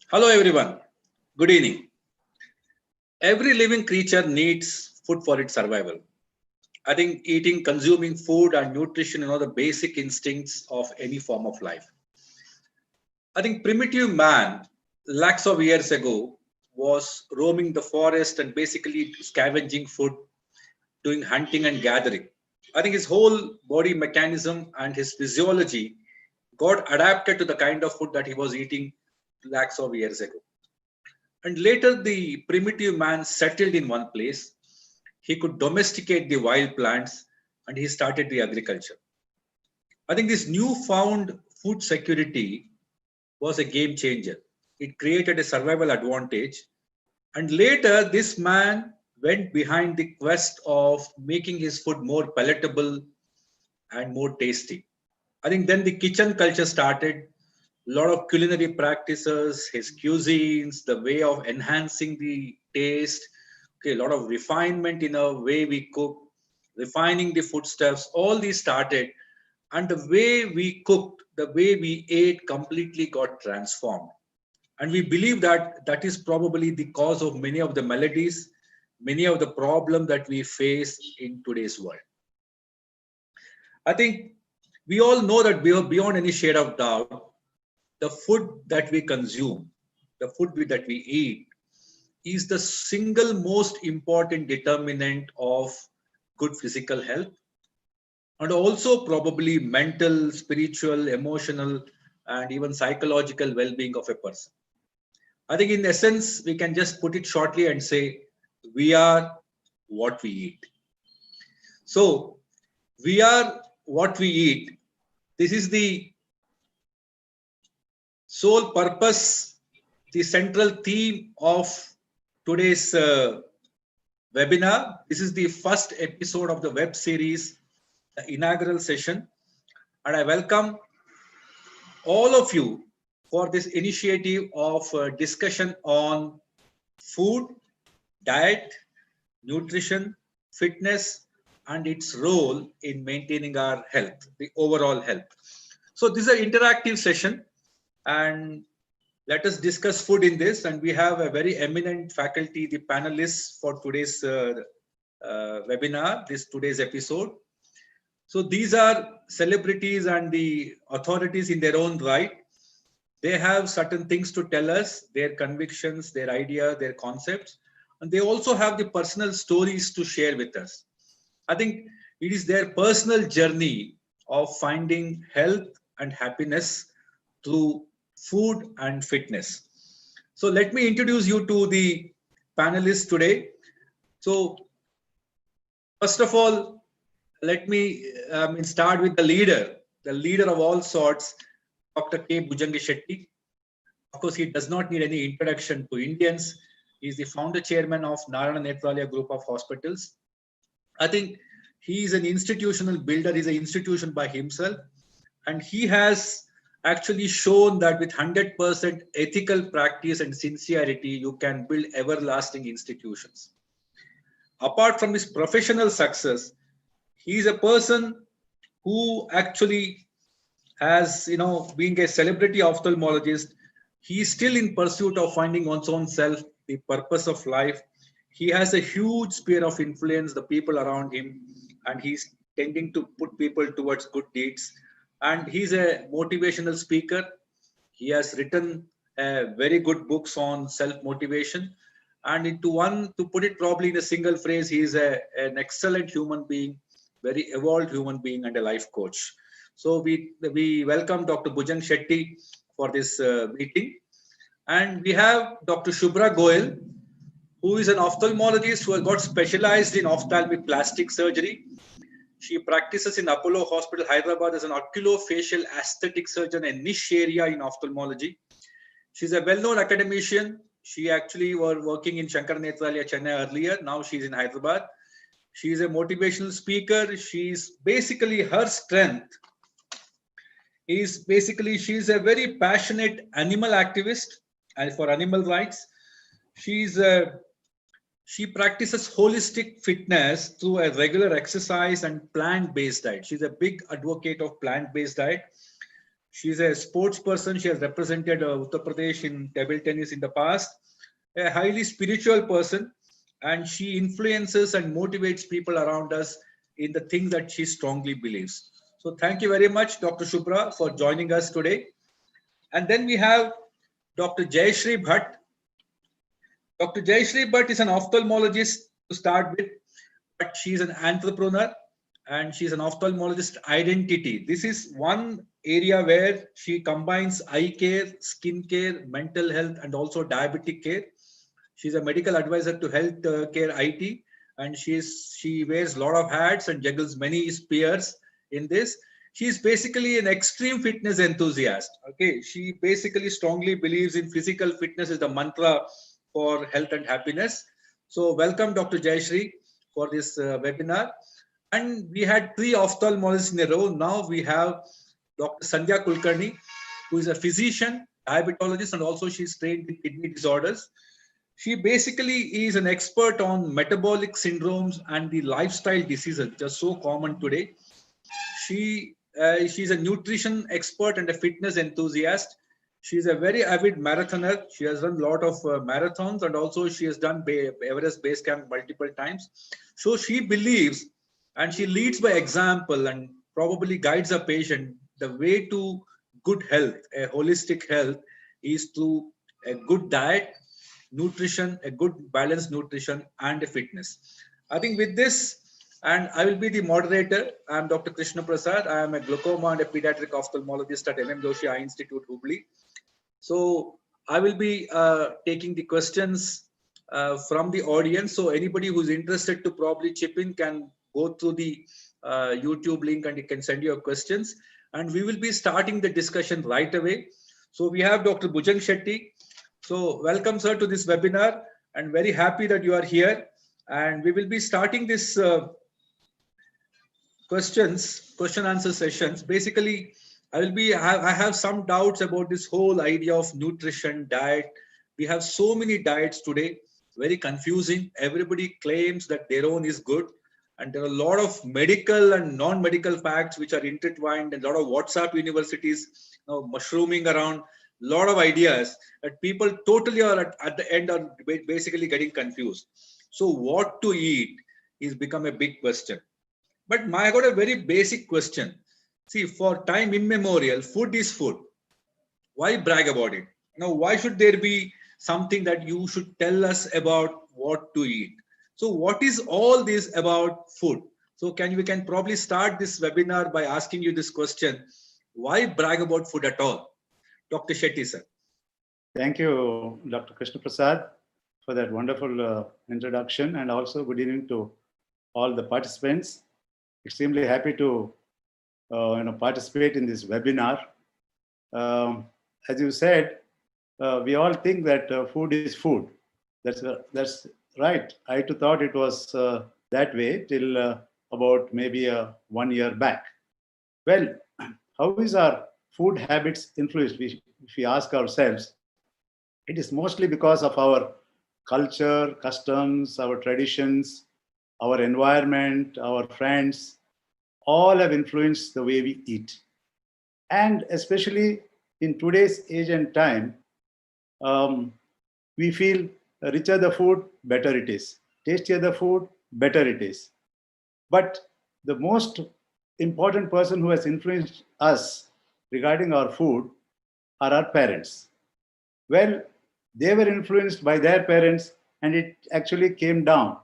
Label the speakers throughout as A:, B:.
A: Hello, everyone. Good evening. Every living creature needs food for its survival. I think eating, consuming food, and nutrition are the basic instincts of any form of life. I think primitive man, lakhs of years ago, was roaming the forest and basically scavenging food, doing hunting and gathering. I think his whole body mechanism and his physiology got adapted to the kind of food that he was eating lakhs of years ago. And later, the primitive man settled in one place. He could domesticate the wild plants and he started the agriculture. I think this newfound food security was a game changer. It created a survival advantage. And later, this man went behind the quest of making his food more palatable and more tasty. I think then the kitchen culture started, a lot of culinary practices, his cuisines, the way of enhancing the taste, okay, a lot of refinement in a way we cook, refining the foodstuffs, all these started, and the way we cooked, the way we ate completely got transformed. And we believe that that is probably the cause of many of the maladies, many of the problems that we face in today's world. I think we all know that beyond any shade of doubt, the food that we consume, the that we eat, is the single most important determinant of good physical health and also probably mental, spiritual, emotional, and even psychological well being of a person. I think, in essence, we can just put it shortly and say, we are what we eat. So, we are what we eat. This is the sole purpose, the central theme of today's webinar. This is the first episode of the web series, the inaugural session, and I welcome all of you for this initiative of discussion on food, diet, nutrition, fitness, and its role in maintaining our health, the overall health. So this is an interactive session, and let us discuss food in this. And we have a very eminent faculty, the panelists for today's webinar, today's episode. So these are celebrities and the authorities in their own right. They have certain things to tell us, their convictions, their ideas, their concepts, and they also have the personal stories to share with us. I think it is their personal journey of finding health and happiness through food and fitness. So let me introduce you to the panelists today. So first of all, let me start with the leader of all sorts, Dr. K. Bhujangi Shetty. Of course, he does not need any introduction to Indians. He is the founder chairman of Narayana Nethralaya Group of Hospitals. I think he is an institutional builder. He's an institution by himself. And he has actually shown that with 100% ethical practice and sincerity, you can build everlasting institutions. Apart from his professional success, he is a person who actually has, being a celebrity ophthalmologist, he is still in pursuit of finding one's own self, the purpose of life. He has a huge sphere of influence, the people around him, and he's tending to put people towards good deeds. And he's a motivational speaker. He has written very good books on self-motivation. And to put it probably in a single phrase, he is an excellent human being, very evolved human being, and a life coach. So we welcome Dr. Bhujang Shetty for this meeting. And we have Dr. Shubhra Goyal, who is an ophthalmologist who has got specialized in ophthalmic plastic surgery. She practices in Apollo Hospital, Hyderabad, as an oculofacial aesthetic surgeon, a niche area in ophthalmology. She's a well-known academician. She actually was working in Shankara Nethralaya, Chennai earlier. Now she's in Hyderabad. She's a motivational speaker. She's basically, her strength is basically, she's a very passionate animal activist and for animal rights. She practices holistic fitness through a regular exercise and plant-based diet. She's a big advocate of plant-based diet. She's a sports person. She has represented Uttar Pradesh in table tennis in the past. A highly spiritual person, and she influences and motivates people around us in the things that she strongly believes. So thank you very much, Dr. Shubhra, for joining us today. And then we have Dr. Jayashree Bhatt. Dr. Jayashree Bhatt is an ophthalmologist to start with, but she's an entrepreneur and she's an ophthalmologist identity. This is one area where she combines eye care, skin care, mental health, and also diabetic care. She's a medical advisor to health care IT, and she wears a lot of hats and juggles many spears in this. She's basically an extreme fitness enthusiast. Okay, she basically strongly believes in physical fitness is the mantra for health and happiness. So welcome, Dr. Jayashree, for this webinar. And we had 3 ophthalmologists in a row. Now we have Dr. Sandhya Kulkarni, who is a physician, diabetologist, and also she's trained in kidney disorders. She basically is an expert on metabolic syndromes and the lifestyle diseases which are so common today. She's a nutrition expert and a fitness enthusiast. She's a very avid marathoner. She has run a lot of marathons, and also she has done Everest Base Camp multiple times. So she believes and she leads by example and probably guides a patient. The way to good health, a holistic health, is through a good diet, nutrition, a good balanced nutrition, and a fitness. I think with this, and I will be the moderator. I am Dr. Krishna Prasad. I am a glaucoma and a pediatric ophthalmologist at M.M. Joshi Eye Institute, Hubli. So I will be taking the questions from the audience. So anybody who's interested to probably chip in can go through the YouTube link and you can send your questions. And we will be starting the discussion right away. So we have Dr. Bhujang Shetty. So welcome, sir, to this webinar, and very happy that you are here. And we will be starting this question answer sessions. Basically, I have some doubts about this whole idea of nutrition, diet. We have so many diets today, very confusing. Everybody claims that their own is good. And there are a lot of medical and non-medical facts which are intertwined, and a lot of WhatsApp universities mushrooming around. Lot of ideas that people totally are at the end are basically getting confused. So what to eat is become a big question. But I got a very basic question. See, for time immemorial, food is food. Why brag about it? Now, why should there be something that you should tell us about what to eat? So what is all this about food? So we can probably start this webinar by asking you this question. Why brag about food at all? Dr. Shetty, sir.
B: Thank you, Dr. Krishna Prasad, for that wonderful introduction, and also good evening to all the participants. Extremely happy to participate in this webinar. As you said, we all think that food is food. That's right. I too thought it was that way till about maybe 1 year back. Well, how is our food habits influenced? If we ask ourselves, it is mostly because of our culture, customs, our traditions, our environment, our friends, all have influenced the way we eat. And especially in today's age and time, we feel richer the food, better it is. Tastier the food, better it is. But the most important person who has influenced us regarding our food are our parents. Well, they were influenced by their parents, and it actually came down.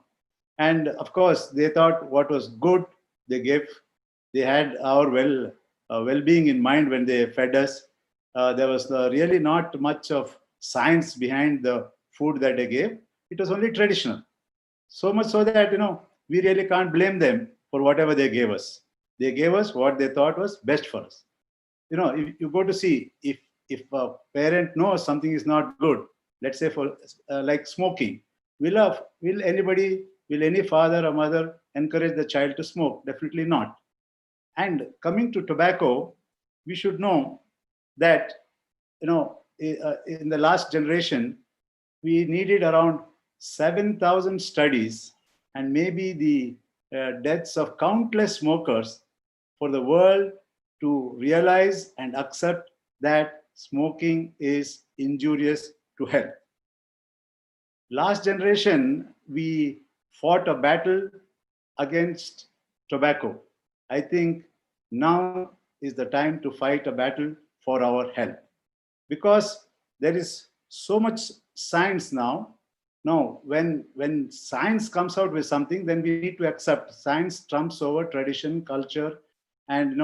B: And of course, they thought what was good, they had our well-being in mind when they fed us. There was really not much of science behind the food that they gave. It was only traditional. So much so that, we really can't blame them for whatever they gave us. They gave us what they thought was best for us. If you go to see, if a parent knows something is not good, let's say for like smoking, will any father or mother encourage the child to smoke? Definitely not. And coming to tobacco, we should know that, in the last generation, we needed around 7,000 studies and maybe the deaths of countless smokers for the world to realize and accept that smoking is injurious to health. Last generation, we fought a battle against tobacco. I think now is the time to fight a battle for our health, because there is so much science now. Now, when science comes out with something, then we need to accept science trumps over tradition, culture, and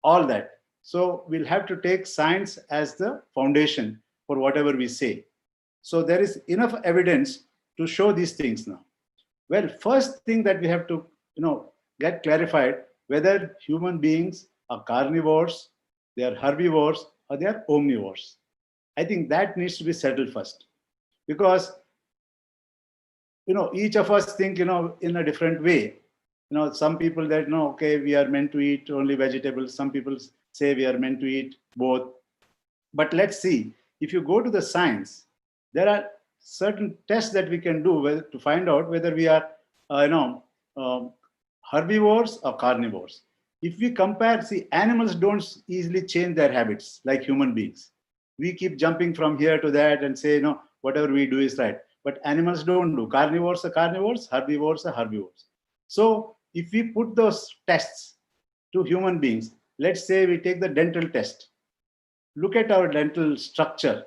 B: all that. So we'll have to take science as the foundation for whatever we say. So there is enough evidence to show these things now. Well, first thing that we have to get clarified, whether human beings are carnivores, they are herbivores, or they are omnivores. I think that needs to be settled first, because each of us think in a different way. Some people that okay, we are meant to eat only vegetables. Some people say we are meant to eat both. But let's see, if you go to the science, there are certain tests that we can do to find out whether we are herbivores or carnivores. If we compare, see, animals don't easily change their habits like human beings. We keep jumping from here to that and say, whatever we do is right. But animals don't do. Carnivores are carnivores, herbivores are herbivores. So if we put those tests to human beings, let's say we take the dental test. Look at our dental structure.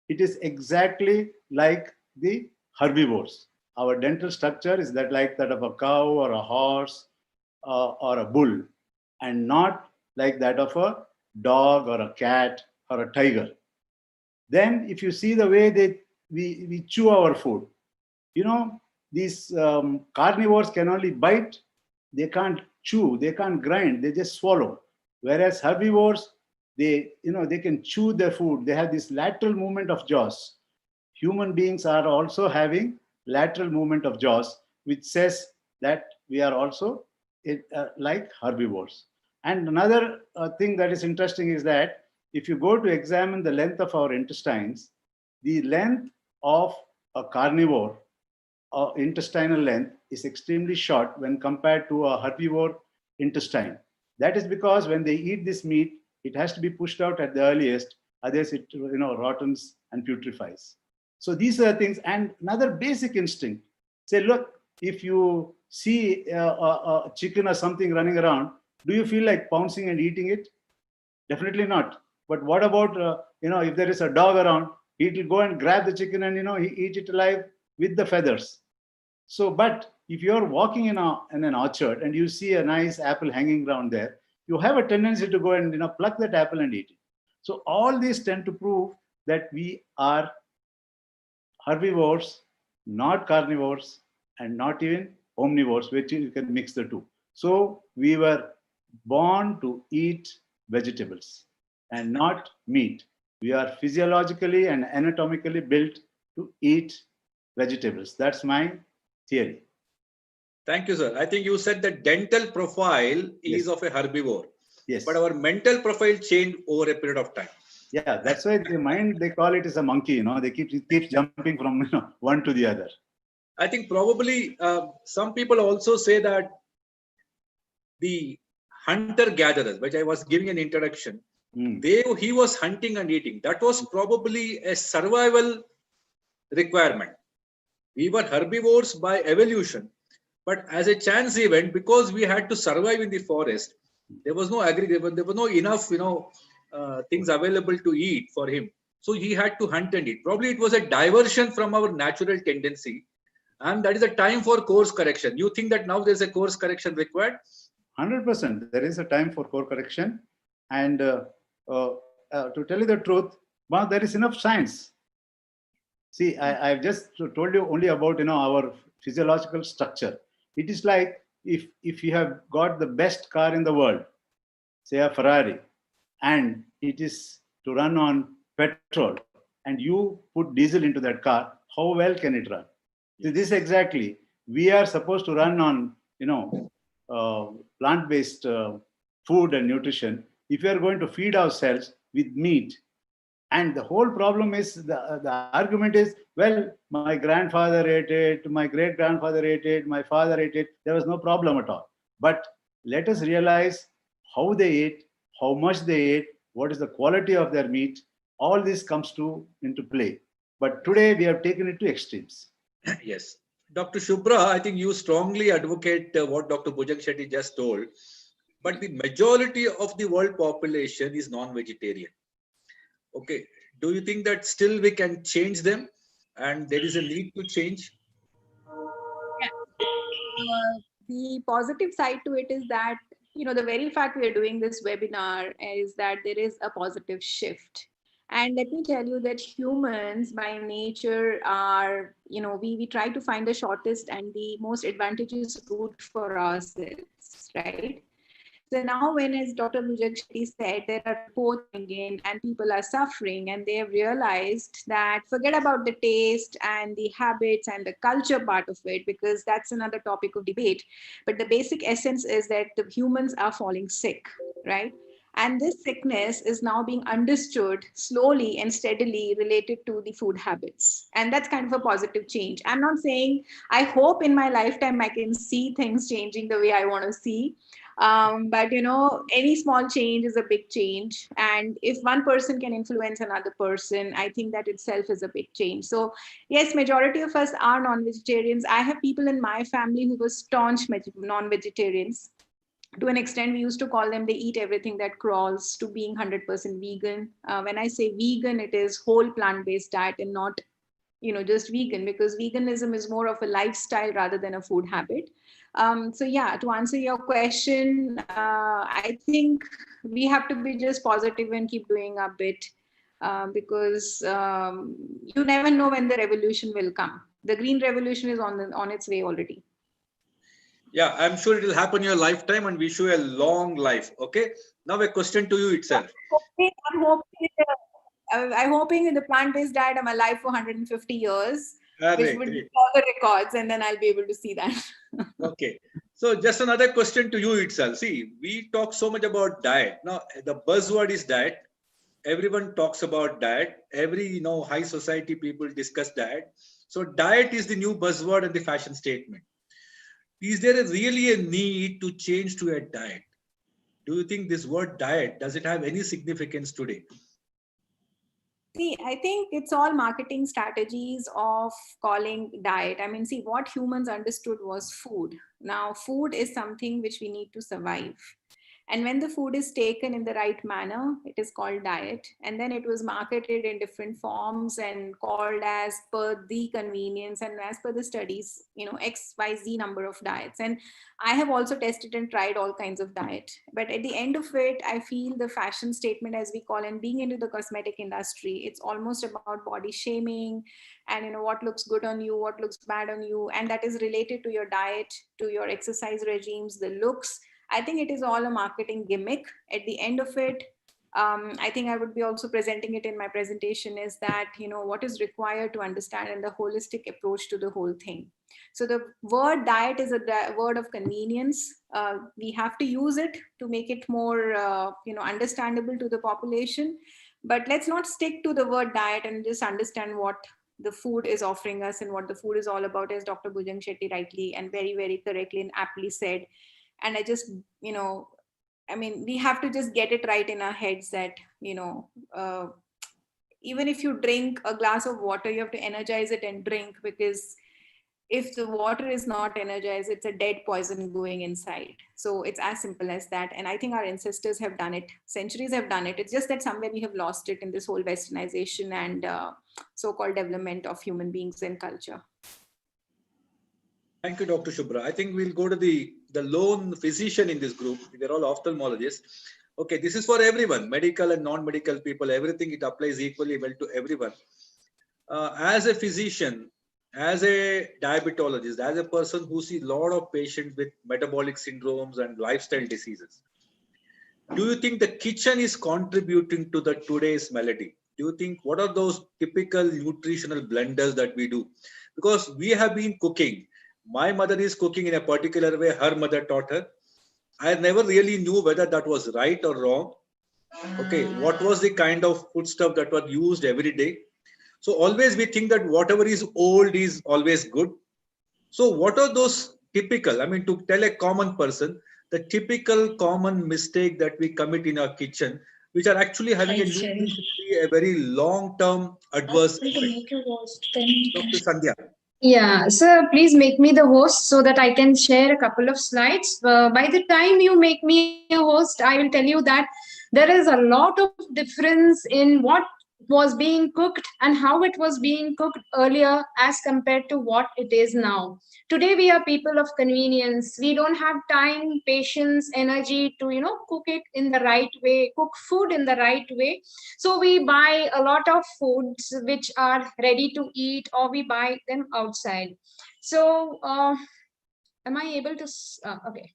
B: It is exactly like the herbivores. Our dental structure is like that of a cow or a horse or a bull, and not like that of a dog or a cat or a tiger. Then if you see the way we chew our food, these carnivores can only bite, they can't chew, they can't grind, they just swallow. Whereas herbivores, they can chew their food. They have this lateral movement of jaws. Human beings are also having lateral movement of jaws, which says that we are also like herbivores. And another thing that is interesting is that if you go to examine the length of our intestines, the length of a carnivore intestinal length is extremely short when compared to a herbivore intestine. That is because when they eat this meat, it has to be pushed out at the earliest, otherwise it rottens and putrefies. So these are the things. And another basic instinct, say, look, if you see a chicken or something running around, do you feel like pouncing and eating it? Definitely not. But what about if there is a dog around, he will go and grab the chicken and he eat it alive with the feathers. So, but if you're walking in an orchard and you see a nice apple hanging around there, you have a tendency to go and pluck that apple and eat it. So all these tend to prove that we are herbivores, not carnivores, and not even omnivores, which you can mix the two. So we were born to eat vegetables and not meat. We are physiologically and anatomically built to eat vegetables. That's my theory.
A: Thank you, sir. I think you said the dental profile is of a herbivore.
B: Yes.
A: But our mental profile changed over a period of time.
B: Yeah, that's why the mind, they call it as a monkey. They keep jumping from one to the other.
A: I think probably some people also say that the hunter-gatherers, which I was giving an introduction, he was hunting and eating. That was probably a survival requirement. We were herbivores by evolution, but as a chance event, because we had to survive in the forest, there was no there was no enough things available to eat for him. So he had to hunt and eat. Probably it was a diversion from our natural tendency, and that is a time for course correction. You think that now there's a course correction required?
B: 100%. There is a time for course correction, and to tell you the truth, well, there is enough science. See, I've just told you only about our physiological structure. It is like if you have got the best car in the world, say a Ferrari, and it is to run on petrol, and you put diesel into that car, how well can it run? So this exactly, we are supposed to run on plant-based food and nutrition. If we are going to feed ourselves with meat, and the whole problem is, the argument is, well, my grandfather ate it, my great-grandfather ate it, my father ate it, there was no problem at all. But let us realize how they ate, how much they ate, what is the quality of their meat. All this comes into play. But today we have taken it to extremes.
A: Yes. Dr. Shubhra, I think you strongly advocate what Dr. Bhujang Shetty just told, but the majority of the world population is non-vegetarian. Okay. Do you think that still we can change them and there is a need to change?
C: The positive side to it is that, the very fact we are doing this webinar is that there is a positive shift. And let me tell you that humans by nature are, we try to find the shortest and the most advantageous route for ourselves, right? So now when, as Dr. Bhujang Shetty said, there are reports in and people are suffering, and they have realized that forget about the taste and the habits and the culture part of it, because that's another topic of debate. But the basic essence is that the humans are falling sick, right? And this sickness is now being understood slowly and steadily related to the food habits. And that's kind of a positive change. I'm not saying, I hope in my lifetime I can see things changing the way I want to see. But any small change is a big change, and if one person can influence another person, I think that itself is a big change. So yes, majority of us are non-vegetarians. I have people in my family who were staunch non-vegetarians. To an extent, we used to call them, they eat everything that crawls, to being 100% vegan. When I say vegan, it is whole plant-based diet and not just vegan, because veganism is more of a lifestyle rather than a food habit. So yeah, to answer your question, I think we have to be just positive and keep doing our bit, because you never know when the revolution will come. The green revolution is on its way already.
A: Yeah, I'm sure it will happen in your lifetime and wish you a long life. Okay. Now a question to you itself.
C: I'm hoping in the plant-based diet, I'm alive for 150 years, which would be all the records, and then I'll be able to see that.
A: Okay. So just another question to you itself. See, we talk so much about diet. Now, the buzzword is diet. Everyone talks about diet. Every, high society people discuss diet. So diet is the new buzzword and the fashion statement. Is there really a need to change to a diet? Do you think this word diet, does it have any significance today?
C: See, I think it's all marketing strategies of calling diet. I mean, see, what humans understood was food. Now, food is something which we need to survive. And when the food is taken in the right manner, it is called diet. And then it was marketed in different forms and called as per the convenience and as per the studies, X, Y, Z number of diets. And I have also tested and tried all kinds of diet. But at the end of it, I feel the fashion statement, as we call, and being into the cosmetic industry, it's almost about body shaming and what looks good on you, what looks bad on you. And that is related to your diet, to your exercise regimes, the looks. I think it is all a marketing gimmick. At the end of it, I think I would be also presenting it in my presentation, is that, what is required to understand and the holistic approach to the whole thing. So the word diet is a word of convenience. We have to use it to make it more, understandable to the population. But let's not stick to the word diet and just understand what the food is offering us and what the food is all about, as Dr. Bhujang Shetty rightly and very, very correctly and aptly said. And I just, we have to just get it right in our heads that, even if you drink a glass of water, you have to energize it and drink, because if the water is not energized, it's a dead poison going inside. So it's as simple as that. And I think our ancestors have done it. Centuries have done it. It's just that somewhere we have lost it in this whole westernization and so-called development of human beings and culture.
A: Thank you, Dr. Shubhra. I think we'll go to the lone physician in this group. They're all ophthalmologists. Okay, this is for everyone, medical and non-medical people, everything. It applies equally well to everyone. As a physician, as a diabetologist, as a person who sees a lot of patients with metabolic syndromes and lifestyle diseases, do you think the kitchen is contributing to the today's malady? Do you think, what are those typical nutritional blunders that we do? Because we have been cooking. My mother is cooking in a particular way her mother taught her. I never really knew whether that was right or wrong. Okay, what was the kind of food stuff that was used every day? So always we think that whatever is old is always good. So what are those typical, to tell a common person, the typical common mistake that we commit in our kitchen, which are actually having a very long-term adverse effect. Dr. Sandhya.
D: Yeah, sir, please make me the host so that I can share a couple of slides. By the time you make me a host, I will tell you that there is a lot of difference in what was being cooked and how it was being cooked earlier as compared to what it is now. Today we are people of convenience. We don't have time, patience, energy to cook it in the right way, cook food in the right way. So we buy a lot of foods which are ready to eat, or we buy them outside. So am I able to okay.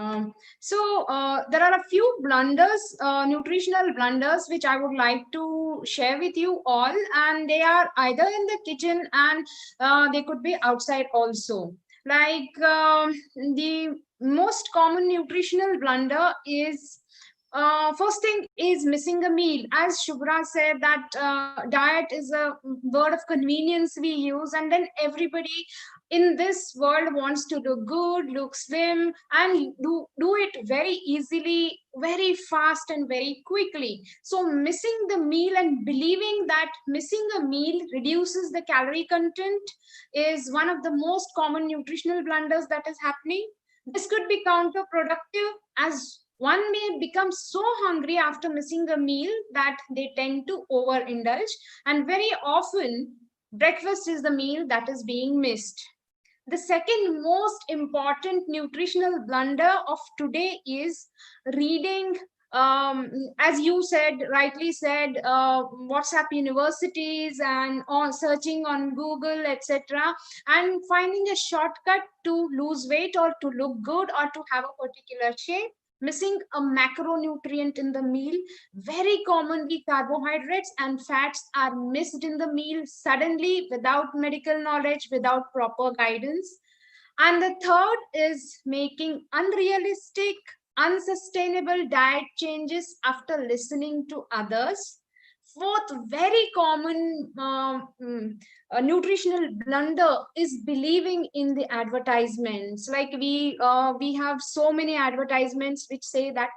D: There are a few blunders, nutritional blunders, which I would like to share with you all, and they are either in the kitchen and they could be outside also. Like the most common nutritional blunder is first thing is missing a meal. As Shubhra said, that diet is a word of convenience we use, and then everybody in this world wants to look good, look slim, and do it very easily, very fast, and very quickly. So missing the meal and believing that missing a meal reduces the calorie content is one of the most common nutritional blunders that is happening. This could be counterproductive, as one may become so hungry after missing a meal that they tend to overindulge, and very often breakfast is the meal that is being missed. The second most important nutritional blunder of today is reading, as you said, rightly said, WhatsApp universities and on searching on Google, etc., and finding a shortcut to lose weight or to look good or to have a particular shape. Missing a macronutrient in the meal. Very commonly, carbohydrates and fats are missed in the meal suddenly without medical knowledge, without proper guidance. And the third is making unrealistic, unsustainable diet changes after listening to others. Fourth, very common nutritional blunder is believing in the advertisements. Like we have so many advertisements which say that,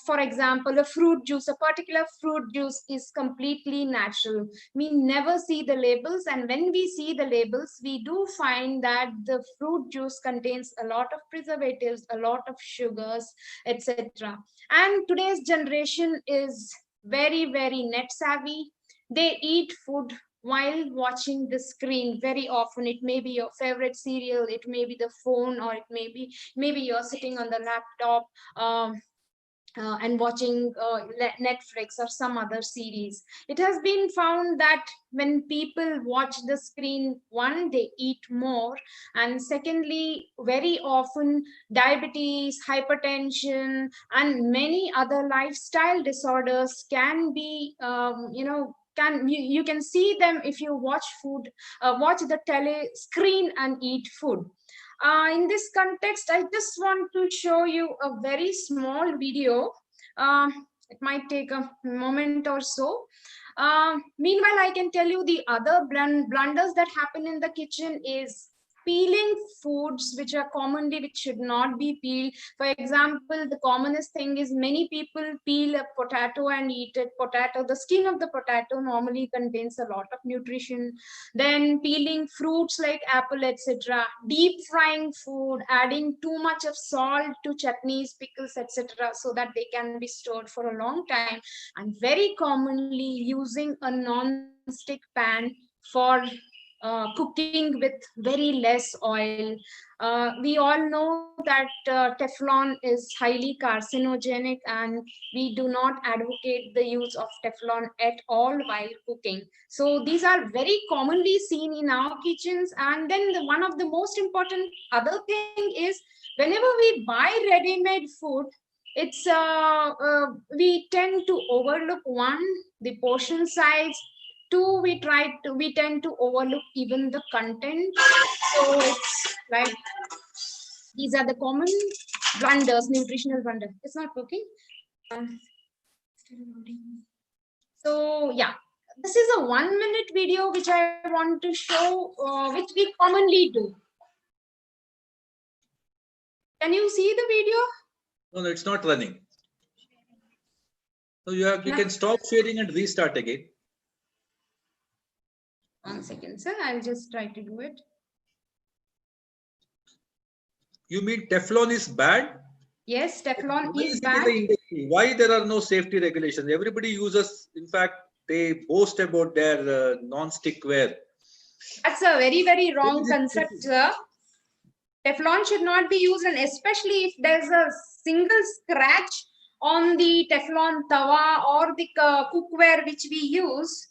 D: for example, a fruit juice, a particular fruit juice is completely natural. We never see the labels, and when we see the labels, we do find that the fruit juice contains a lot of preservatives, a lot of sugars, etc. And today's generation is very, very net savvy. They eat food while watching the screen very often. It may be your favorite serial, it may be the phone, or it may be maybe you're sitting on the laptop and watching Netflix or some other series. It has been found that when people watch the screen, one, they eat more, and secondly, very often diabetes, hypertension, and many other lifestyle disorders can be, you can see them if you watch the tele screen and eat food. In this context, I just want to show you a very small video. It might take a moment or so. Meanwhile, I can tell you the other blunders that happen in the kitchen is peeling foods which should not be peeled. For example, the commonest thing is many people peel a potato and eat it. The skin of the potato normally contains a lot of nutrition. Then peeling fruits like apple, etc. Deep frying food, adding too much of salt to chutneys, pickles, etc., so that they can be stored for a long time. And very commonly using a non-stick pan for cooking with very less oil. We all know that Teflon is highly carcinogenic, and we do not advocate the use of Teflon at all while cooking. So these are very commonly seen in our kitchens. And then one of the most important other thing is, whenever we buy ready-made food, it's we tend to overlook, one, the portion size. Two, we tend to overlook even the content. So it's like these are the common blunders, nutritional blunders. It's not working. So yeah, this is a 1-minute video which I want to show, which we commonly do. Can you see the video?
A: No, it's not running. So you
D: No.
A: can stop sharing and restart again.
D: 1 second, sir. I'll just try to do it.
A: You mean Teflon is bad?
D: Yes, Teflon
A: Why
D: is
A: is it in
D: bad.
A: the industry? Why there are no safety regulations? Everybody uses, in fact, they boast about their non-stick ware.
D: That's a very, very wrong
A: Maybe this-
D: concept, sir. Teflon should not be used, and especially if there's a single scratch on the Teflon tawa or the cookware which we use,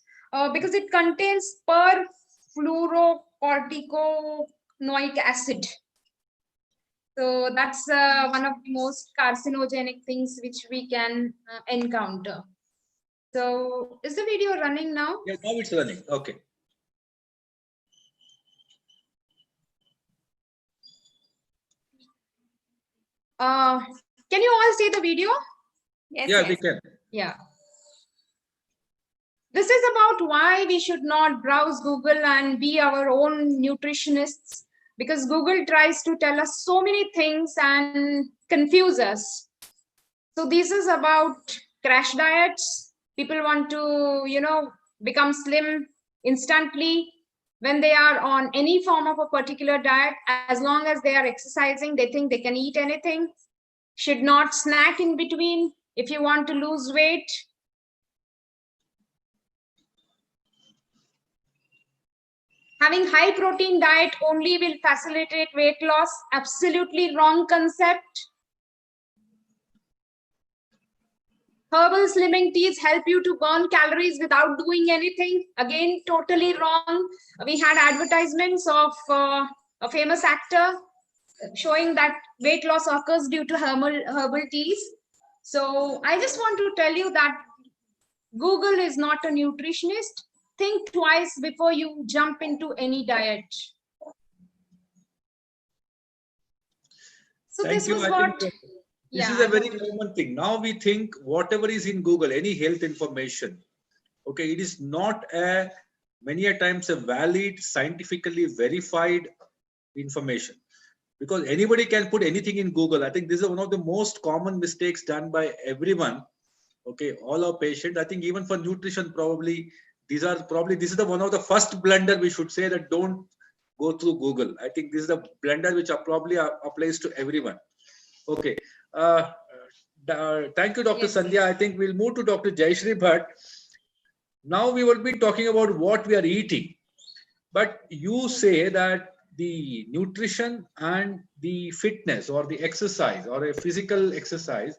D: because it contains perfluorocorticonoic acid. So that's one of the most carcinogenic things which we can encounter. So is the video running now?
A: Yeah, now it's running. Okay.
D: Can you all see the video?
C: Yes,
A: Yeah,
C: yes.
A: we can.
D: Yeah. This is about why we should not browse Google and be our own nutritionists, because Google tries to tell us so many things and confuse us. So this is about crash diets. People want to, become slim instantly when they are on any form of a particular diet. As long as they are exercising, they think they can eat anything. Should not snack in between if you want to lose weight. Having high protein diet only will facilitate weight loss. Absolutely wrong concept. Herbal slimming teas help you to burn calories without doing anything. Again, totally wrong. We had advertisements of a famous actor showing that weight loss occurs due to herbal teas. So I just want to tell you that Google is not a nutritionist. Think twice before you jump into any diet. So
A: Thank
D: this
A: you.
D: was
A: I
D: what.
A: think this
D: Yeah,
A: is a
D: I
A: very
D: hope-
A: common thing. Now we think whatever is in Google, any health information, okay, it is not many a times a valid, scientifically verified information, because anybody can put anything in Google. I think this is one of the most common mistakes done by everyone. Okay, all our patients. I think even for nutrition, probably this is the one of the first blunder we should say, that don't go through Google. I think this is the blunder which probably applies to everyone. Okay. Thank you, Dr.
D: Yes,
A: Sandhya.
D: yes.
A: I think we'll move to Dr. Jayashree Bhatt. Now we will be talking about what we are eating. But you say that the nutrition and the fitness or the exercise or a physical exercise,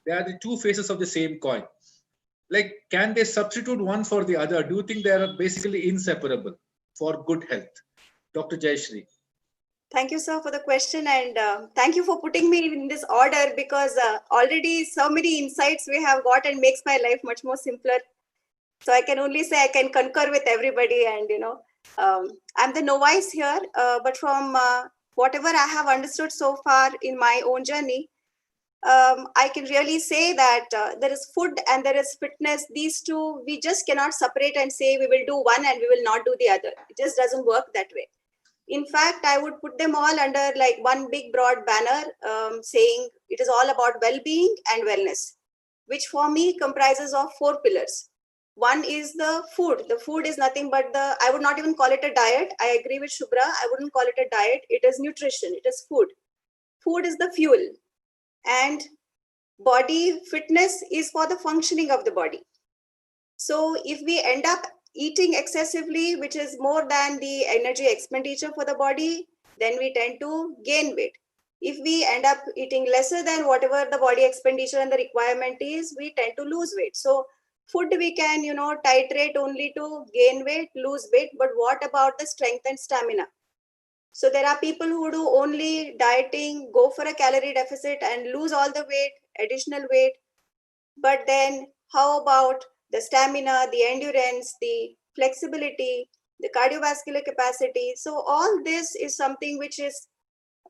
A: they are the two faces of the same coin. Like, can they substitute one for the other? Do you think they are basically inseparable for good health? Dr. Jayashree.
E: Thank you, sir, for the question, and thank you for putting me in this order, because already so many insights we have got and makes my life much more simpler. So I can only say I can concur with everybody, and I'm the novice here, but from whatever I have understood so far in my own journey, I can really say that there is food and there is fitness. These two, we just cannot separate and say we will do one and we will not do the other. It just doesn't work that way. In fact, I would put them all under like one big broad banner, saying it is all about well-being and wellness, which for me comprises of 4 pillars. One is the food. The food is nothing but I would not even call it a diet. I agree with Shubhra. I wouldn't call it a diet. It is nutrition. It is food. Food is the fuel. And body fitness is for the functioning of the body. So if we end up eating excessively, which is more than the energy expenditure for the body, then we tend to gain weight. If we end up eating lesser than whatever the body expenditure and the requirement is, we tend to lose weight. So food we can, titrate only to gain weight, lose weight, but what about the strength and stamina? So there are people who do only dieting, go for a calorie deficit and lose all the weight, additional weight. But then how about the stamina, the endurance, the flexibility, the cardiovascular capacity? So all this is something which is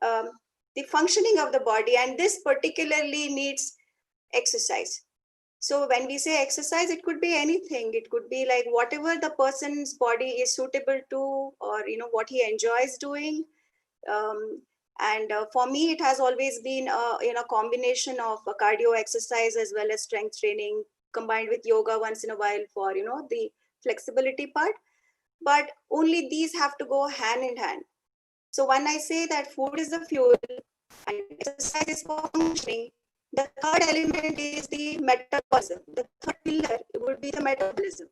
E: the functioning of the body, and this particularly needs exercise. So when we say exercise, it could be anything. It could be like whatever the person's body is suitable to, or what he enjoys doing. And for me, it has always been a combination of cardio exercise as well as strength training, combined with yoga once in a while for the flexibility part. But only these have to go hand in hand. So when I say that food is the fuel and exercise is for functioning, the third element is the metabolism. The third pillar would be the metabolism.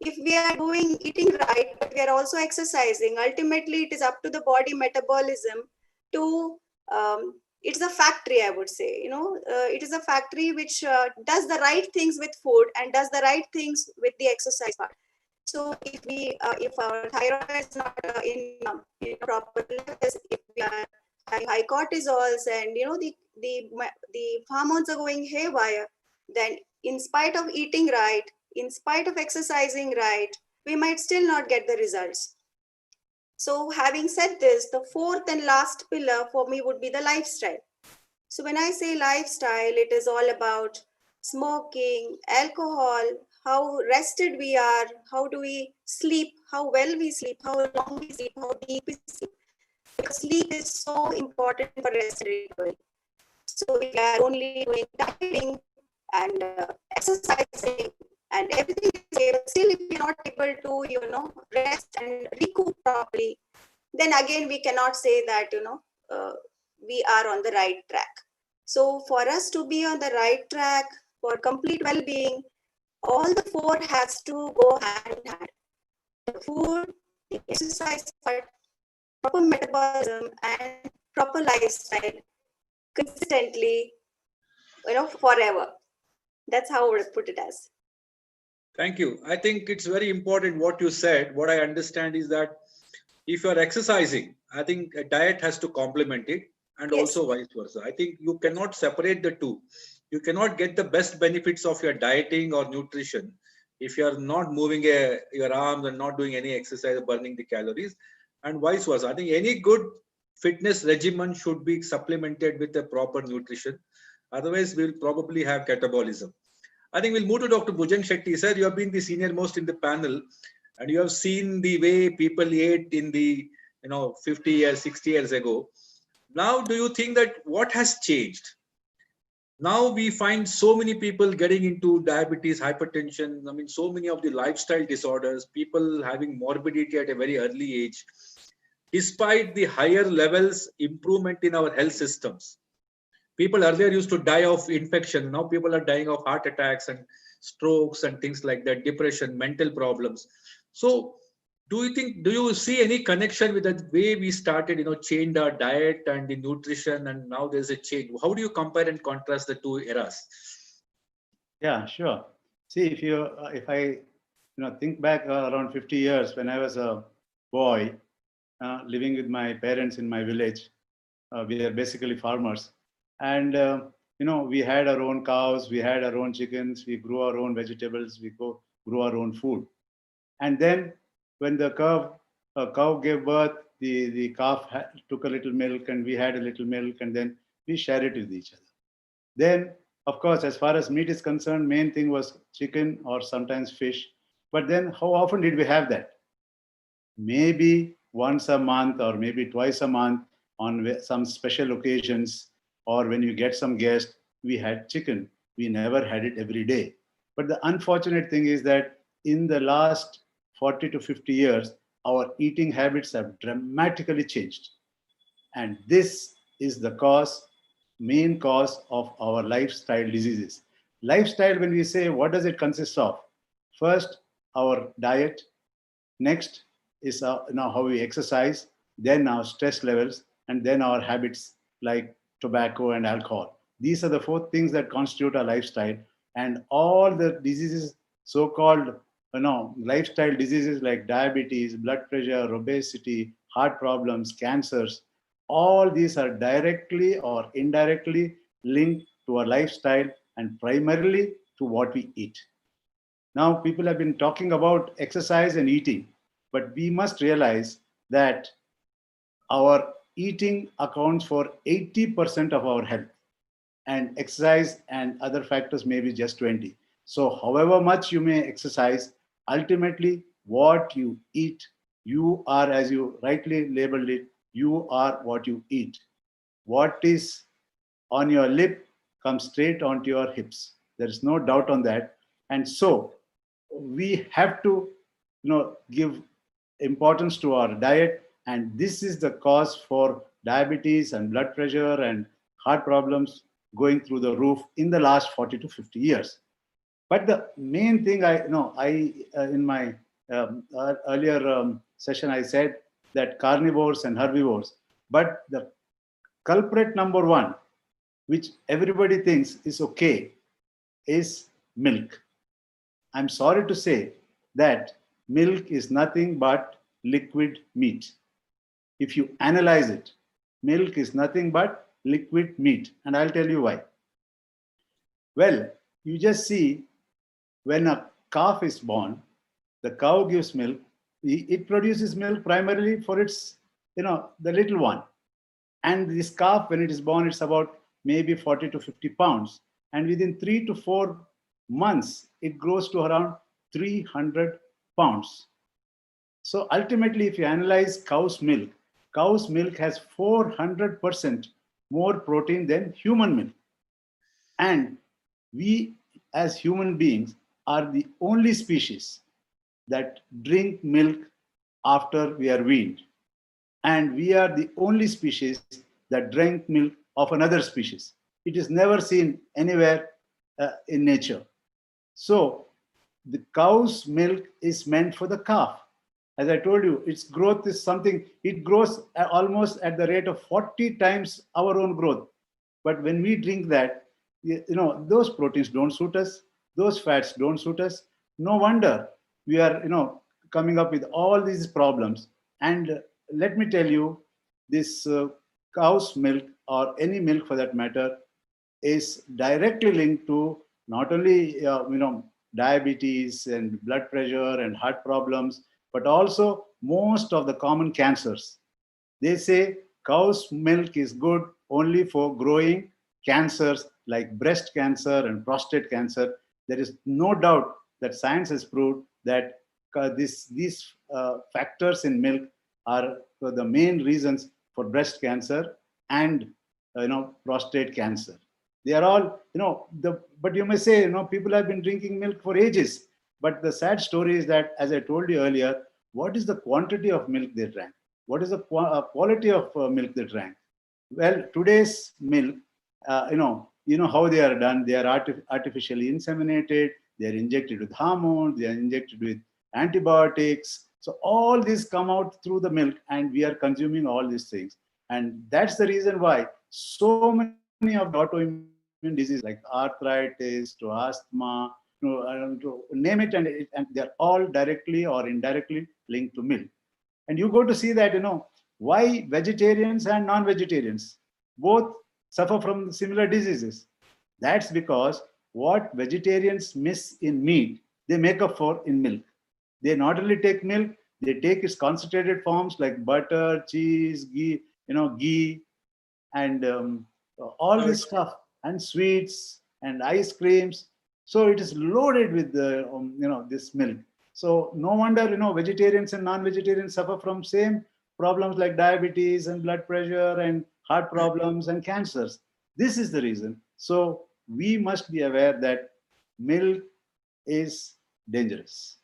E: If we are eating right, but we are also exercising, ultimately it is up to the body metabolism to, it's a factory, I would say. It is a factory which does the right things with food and does the right things with the exercise part. So if our thyroid is not in proper levels, if we are having high cortisols and the hormones are going haywire, then in spite of eating right, in spite of exercising right, we might still not get the results. So having said this, the fourth and last pillar for me would be the lifestyle. So when I say lifestyle, it is all about smoking, alcohol, how rested we are, how do we sleep, how well we sleep, how long we sleep, how deep we sleep. Because sleep is so important for rest recovery. So if we are only doing dieting and exercising and everything is there, still if we are not able to rest and recoup properly, then again we cannot say that we are on the right track. So for us to be on the right track for complete well-being, all the four has to go hand in hand. The food, the exercise part, proper metabolism, and proper lifestyle consistently, forever. That's how I would put it as.
A: Thank you. I think it's very important what you said. What I understand is that if you're exercising, I think a diet has to complement it, and
E: Yes.
A: also vice versa. I think you cannot separate the two. You cannot get the best benefits of your dieting or nutrition if you're not moving your arms and not doing any exercise, burning the calories, and vice versa. I think any good fitness regimen should be supplemented with a proper nutrition. Otherwise, we'll probably have catabolism. I think we'll move to Dr. Bhujang Shetty. Sir, you have been the senior most in the panel, and you have seen the way people ate in the 50 years, 60 years ago. Now, do you think that what has changed? Now we find so many people getting into diabetes, hypertension. I mean, so many of the lifestyle disorders, people having morbidity at a very early age, despite the higher levels improvement in our health systems. People earlier used to die of infection. Now people are dying of heart attacks and strokes and things like that, depression, mental problems. So do you see any connection with the way we started, changed our diet and the nutrition, and now there's a change? How do you compare and contrast the two eras?
B: Yeah, sure. See, if I think back around 50 years when I was a boy living with my parents in my village, we are basically farmers, and we had our own cows, we had our own chickens, we grew our own vegetables, we grew our own food, and then when the cow gave birth, the calf took a little milk, and we had a little milk, and then we shared it with each other. Then, of course, as far as meat is concerned, main thing was chicken or sometimes fish. But then how often did we have that? Maybe once a month or maybe twice a month on some special occasions, or when you get some guests, we had chicken. We never had it every day. But the unfortunate thing is that in the last 40 to 50 years, our eating habits have dramatically changed. And this is the main cause of our lifestyle diseases. Lifestyle, when we say, what does it consist of? First, our diet. Next is how we exercise. Then our stress levels, and then our habits like tobacco and alcohol. These are the four things that constitute our lifestyle. And all the diseases, so-called lifestyle diseases like diabetes, blood pressure, obesity, heart problems, cancers, all these are directly or indirectly linked to our lifestyle and primarily to what we eat. Now, people have been talking about exercise and eating, but we must realize that our eating accounts for 80% of our health, and exercise and other factors may be just 20. So however much you may exercise, ultimately what you eat, you are, as you rightly labeled it, you are what you eat. what is on your lip comes straight onto your hips. There is no doubt on that. And so we have to, give importance to our diet. And this is the cause for diabetes and blood pressure and heart problems going through the roof in the last 40 to 50 years. But the main thing in my earlier session, I said that carnivores and herbivores, but the culprit number one, which everybody thinks is okay, is milk. I'm sorry to say that milk is nothing but liquid meat. If you analyze it, milk is nothing but liquid meat. And I'll tell you why. Well, you just see when a calf is born, the cow gives milk. It produces milk primarily for its, the little one. And this calf, when it is born, it's about maybe 40 to 50 pounds. And within 3 to 4 months, it grows to around 300 pounds. So ultimately, if you analyze cow's milk has 400% more protein than human milk. And we as human beings are the only species that drink milk after we are weaned. And we are the only species that drink milk of another species. It is never seen anywhere in nature. So the cow's milk is meant for the calf. As I told you, its growth is something, it grows almost at the rate of 40 times our own growth. But when we drink that, those proteins don't suit us, those fats don't suit us. No wonder we are, coming up with all these problems. And let me tell you, this cow's milk, or any milk for that matter, is directly linked to not only diabetes and blood pressure and heart problems, but also most of the common cancers. They say cow's milk is good only for growing cancers like breast cancer and prostate cancer. There is no doubt that science has proved that these factors in milk are the main reasons for breast cancer and prostate cancer. They are all, but you may say, people have been drinking milk for ages. But the sad story is that, as I told you earlier, what is the quantity of milk they drank? What is the quality of milk they drank? Well, today's milk, you know how they are done. They are artificially inseminated. They are injected with hormones. They are injected with antibiotics. So all these come out through the milk, and we are consuming all these things. And that's the reason why so many of the autoimmune diseases like arthritis to asthma, to name it, and they're all directly or indirectly linked to milk. And you go to see that, why vegetarians and non-vegetarians both suffer from similar diseases. That's because what vegetarians miss in meat, they make up for in milk. They not only take milk, they take its concentrated forms like butter, cheese, ghee, and all this stuff, and sweets and ice creams. So it is loaded with this milk. So no wonder vegetarians and non-vegetarians suffer from same problems like diabetes and blood pressure and heart problems and cancers. This is the reason. So we must be aware that milk is dangerous.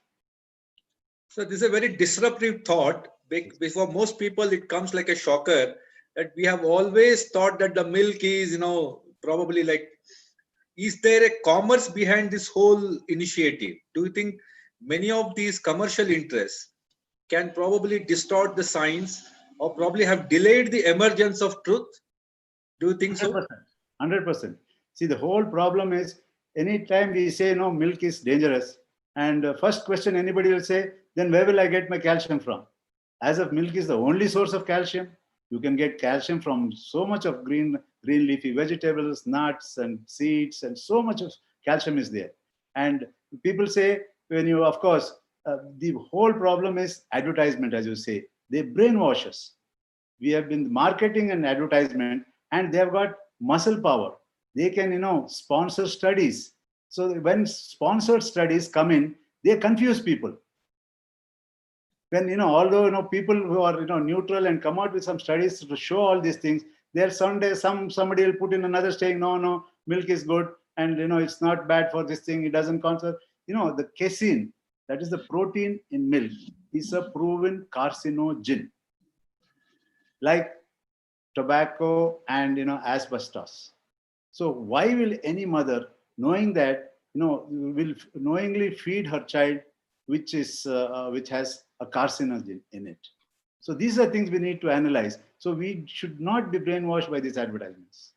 A: So this is a very disruptive thought. Before most people, it comes like a shocker that we have always thought that the milk is, probably like, is there a commerce behind this whole initiative? Do you think many of these commercial interests can probably distort the science or probably have delayed the emergence of truth? Do you think so?
B: 100%. See, the whole problem is anytime we say, milk is dangerous, and first question anybody will say, then where will I get my calcium from? As if milk is the only source of calcium. You can get calcium from so much of green leafy vegetables, nuts and seeds, and so much of calcium is there. And people say, of course, the whole problem is advertisement, as you say. They brainwash us. We have been marketing and advertisement, and they have got muscle power. They can, sponsor studies. So when sponsored studies come in, they confuse people. When, although, people who are, neutral and come out with some studies to show all these things, There someday somebody will put in another saying, no, milk is good, and it's not bad for this thing. It doesn't conserve. The casein, that is the protein in milk, is a proven carcinogen, like tobacco and asbestos. So why will any mother, knowing that, will knowingly feed her child which has a carcinogen in it? So these are things we need to analyze. So we should not be brainwashed by these advertisements.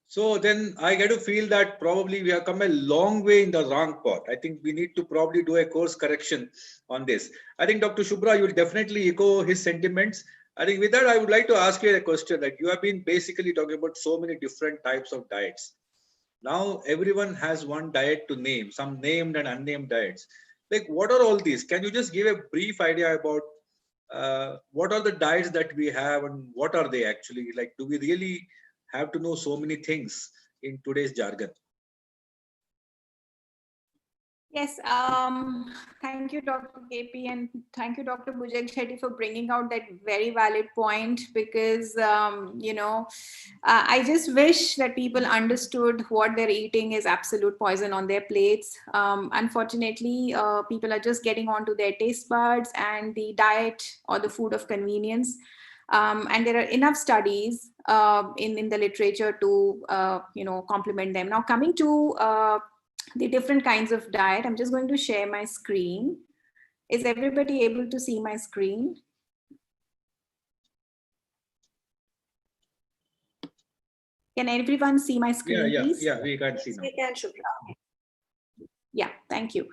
A: So then I get to feel that probably we have come a long way in the wrong path. I think we need to probably do a course correction on this. I think Dr. Shubhra, you will definitely echo his sentiments. I think with that, I would like to ask you a question that you have been basically talking about so many different types of diets. Now everyone has one diet to name, some named and unnamed diets. Like, what are all these? Can you just give a brief idea about what are the diets that we have and what are they actually? Like, do we really have to know so many things in today's jargon?
C: Yes, thank you, Dr. KP, and thank you, Dr. Bhujang Shetty, for bringing out that very valid point, because, I just wish that people understood what they're eating is absolute poison on their plates. Unfortunately, people are just getting onto their taste buds and the diet or the food of convenience. And there are enough studies in the literature to, complement them. Now, coming to the different kinds of diet, I'm just going to share my screen. Is everybody able to see my screen? Can everyone see my screen, please?
A: Yeah, we can see now.
E: We can, Shubhra.
C: Yeah, thank you.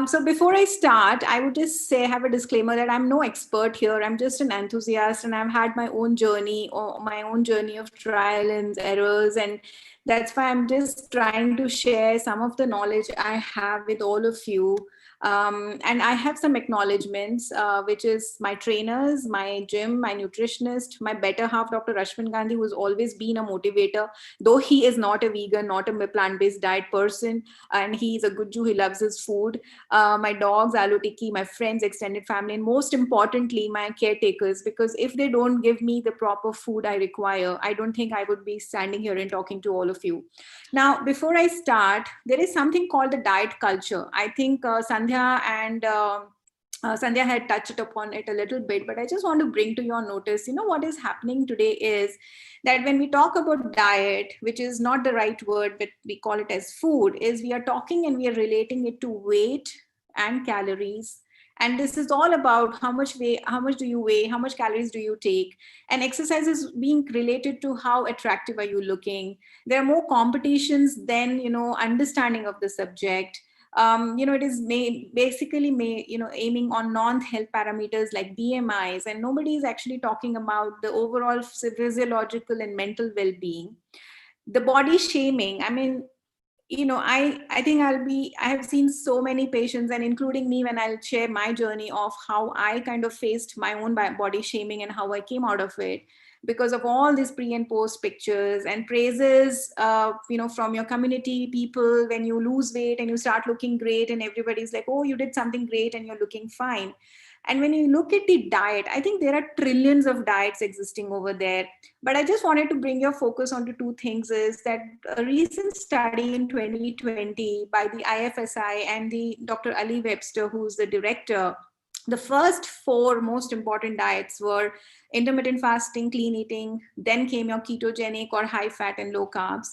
C: So before I start, I would just have a disclaimer that I'm no expert here. I'm just an enthusiast, and I've had my own journey of trial and errors. And that's why I'm just trying to share some of the knowledge I have with all of you. And I have some acknowledgements, which is my trainers, my gym, my nutritionist, my better half, Dr. Rashmin Gandhi, who's always been a motivator, though he is not a vegan, not a plant-based diet person, and he's a good Jew, he loves his food. My dogs, Alu Tikki, my friends, extended family, and most importantly, my caretakers, because if they don't give me the proper food I require, I don't think I would be standing here and talking to all of you. Now, before I start, there is something called the diet culture. I think Sandhya and Sandhya had touched upon it a little bit, but I just want to bring to your notice, what is happening today is that when we talk about diet, which is not the right word, but we call it as food, is we are talking and we are relating it to weight and calories. And this is all about how much do you weigh, how much calories do you take, and exercise is being related to how attractive are you looking. There are more competitions than, understanding of the subject. It is basically aiming on non-health parameters like BMIs, and nobody is actually talking about the overall physiological and mental well-being. The body shaming, I mean, I think I have seen so many patients, and including me, when I'll share my journey of how I kind of faced my own body shaming and how I came out of it because of all these pre and post pictures and praises, from your community people when you lose weight and you start looking great, and everybody's like, oh, you did something great and you're looking fine. And when you look at the diet, I think there are trillions of diets existing over there. But I just wanted to bring your focus onto two things, is that a recent study in 2020 by the IFSI and the Dr. Ali Webster, who's the director, the first 4 most important diets were intermittent fasting, clean eating, then came your ketogenic or high fat and low carbs,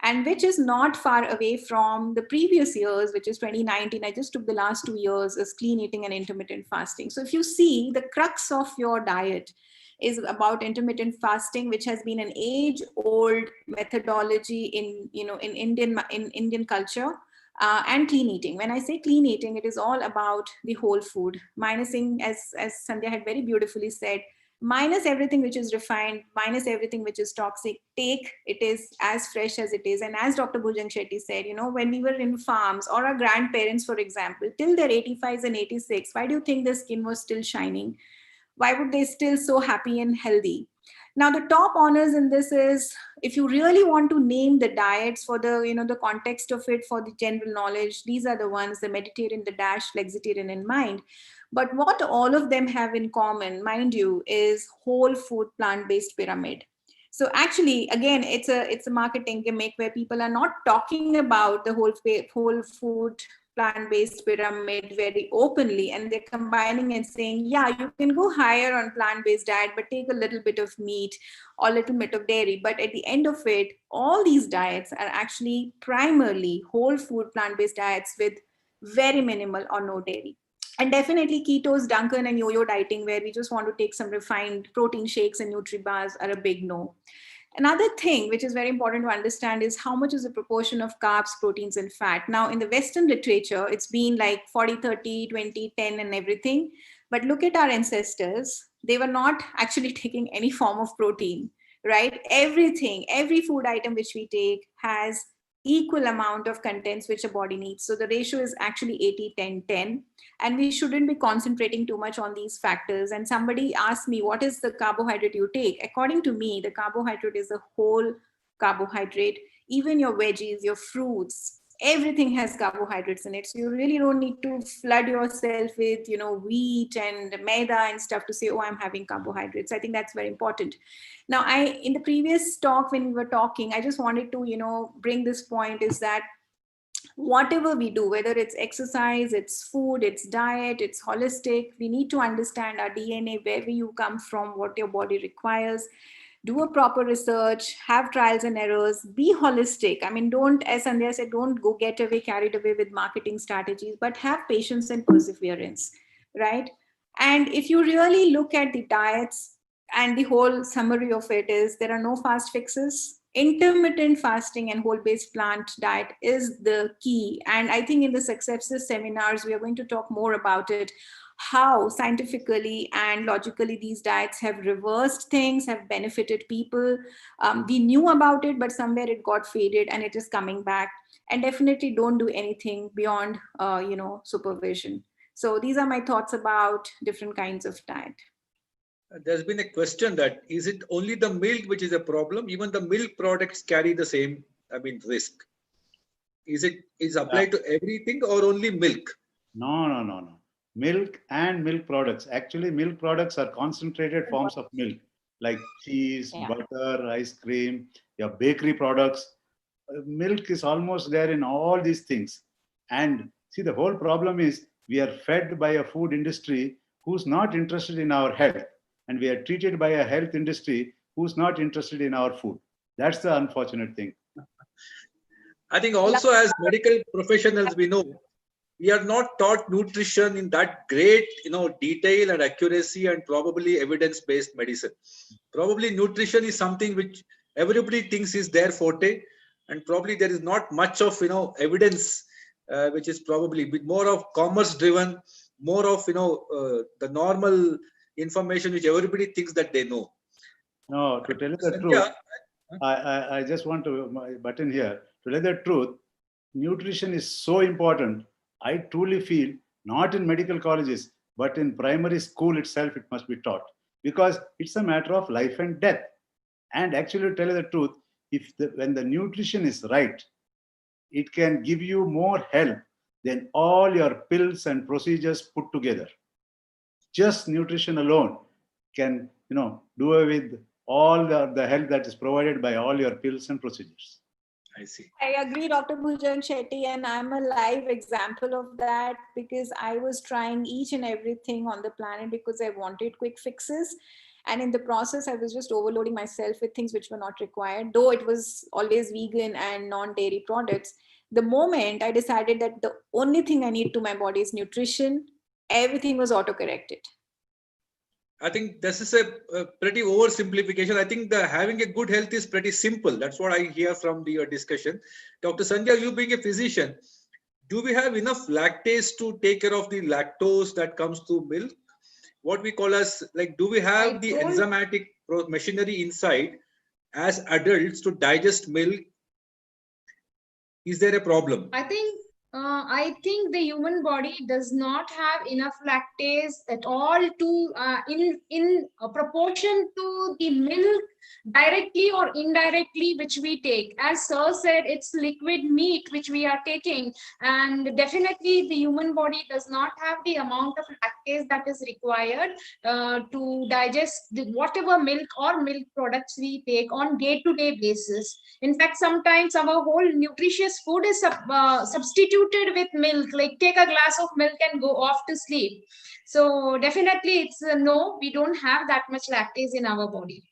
C: and which is not far away from the previous years, which is 2019. I just took the last 2 years as clean eating and intermittent fasting. So if you see, the crux of your diet is about intermittent fasting, which has been an age-old methodology in Indian culture, and clean eating. When I say clean eating, it is all about the whole food, minusing, as Sandhya had very beautifully said, minus everything which is refined, minus everything which is toxic. Take it is as fresh as it is. And as Dr. Bhujang Shetty said, when we were in farms, or our grandparents, for example, till their 85s and 86, why do you think their skin was still shining? Why would they still so happy and healthy? Now, the top honors in this is, if you really want to name the diets for the, the context of it, for the general knowledge, these are the ones, the Mediterranean, the DASH, Flexitarian in mind. But what all of them have in common, mind you, is whole food plant-based pyramid. So actually, again, it's a marketing gimmick where people are not talking about the whole food plant-based pyramid very openly, and they're combining and saying, yeah, you can go higher on plant-based diet, but take a little bit of meat or a little bit of dairy. But at the end of it, all these diets are actually primarily whole food plant-based diets with very minimal or no dairy. And definitely ketos, Dunkin' and yo-yo dieting, where we just want to take some refined protein shakes and Nutri-Bars, are a big no. Another thing which is very important to understand is how much is the proportion of carbs, proteins, and fat. Now, in the Western literature, it's been like 40, 30, 20, 10, and everything. But look at our ancestors. They were not actually taking any form of protein, right? Everything, every food item which we take has equal amount of contents which a body needs. So the ratio is actually 80, 10, 10. And we shouldn't be concentrating too much on these factors. And somebody asked me, what is the carbohydrate you take? According to me, the carbohydrate is a whole carbohydrate. Even your veggies, your fruits, everything has carbohydrates in it. So you really don't need to flood yourself with, wheat and maida and stuff to say, oh, I'm having carbohydrates. I think that's very important. Now, in the previous talk, when we were talking, I just wanted to, bring this point is that whatever we do, whether it's exercise, it's food, it's diet, it's holistic, we need to understand our DNA, where you come from, what your body requires, do a proper research, have trials and errors, be holistic. I mean, don't, as Sandhya said, don't go carried away with marketing strategies, but have patience and perseverance, right? And if you really look at the diets, and the whole summary of it is there are no fast fixes. Intermittent fasting and whole-based plant diet is the key. And I think in the Successes seminars, we are going to talk more about it, how scientifically and logically these diets have reversed things, have benefited people. We knew about it, but somewhere it got faded and it is coming back. And definitely don't do anything beyond, supervision. So these are my thoughts about different kinds of diet.
A: There's been a question that is it only the milk which is a problem? Even the milk products carry the same, risk. Is applied to everything or only milk?
B: No. Milk and milk products. Actually, milk products are concentrated forms of milk, like cheese, butter, ice cream, your bakery products. Milk is almost there in all these things. And see, the whole problem is we are fed by a food industry who's not interested in our health. And we are treated by a health industry who's not interested in our food. That's the unfortunate thing.
A: I think also as medical professionals, we know we are not taught nutrition in that great, detail and accuracy and probably evidence-based medicine. Probably nutrition is something which everybody thinks is their forte, and probably there is not much of, evidence, which is probably more of commerce-driven, more of, the normal information which everybody thinks that they know.
B: No, to tell you the truth, I just want to butt in here. To tell you the truth, nutrition is so important. I truly feel not in medical colleges, but in primary school itself, it must be taught, because it's a matter of life and death. And actually, to tell you the truth, when the nutrition is right, it can give you more help than all your pills and procedures put together. Just nutrition alone can, do away with all the help that is provided by all your pills and procedures.
A: I see.
C: I agree, Dr. Bhujan Shetty, and I'm a live example of that, because I was trying each and everything on the planet because I wanted quick fixes. And in the process, I was just overloading myself with things which were not required, though it was always vegan and non-dairy products. The moment I decided that the only thing I need to my body is nutrition, everything was auto-corrected.
A: I think this is a pretty oversimplification. I think having a good health is pretty simple. That's what I hear from your discussion. Dr. Sandhya, you being a physician, do we have enough lactase to take care of the lactose that comes through milk? What we call as, do we have the enzymatic machinery inside as adults to digest milk? Is there a problem?
D: I think the human body does not have enough lactase at all to in a proportion to the milk directly or indirectly, which we take. As sir said, it's liquid meat which we are taking, and definitely the human body does not have the amount of lactase that is required to digest whatever milk or milk products we take on day-to-day basis. In fact, sometimes our whole nutritious food is substituted with milk, like take a glass of milk and go off to sleep. So definitely it's no, we don't have that much lactase in our body.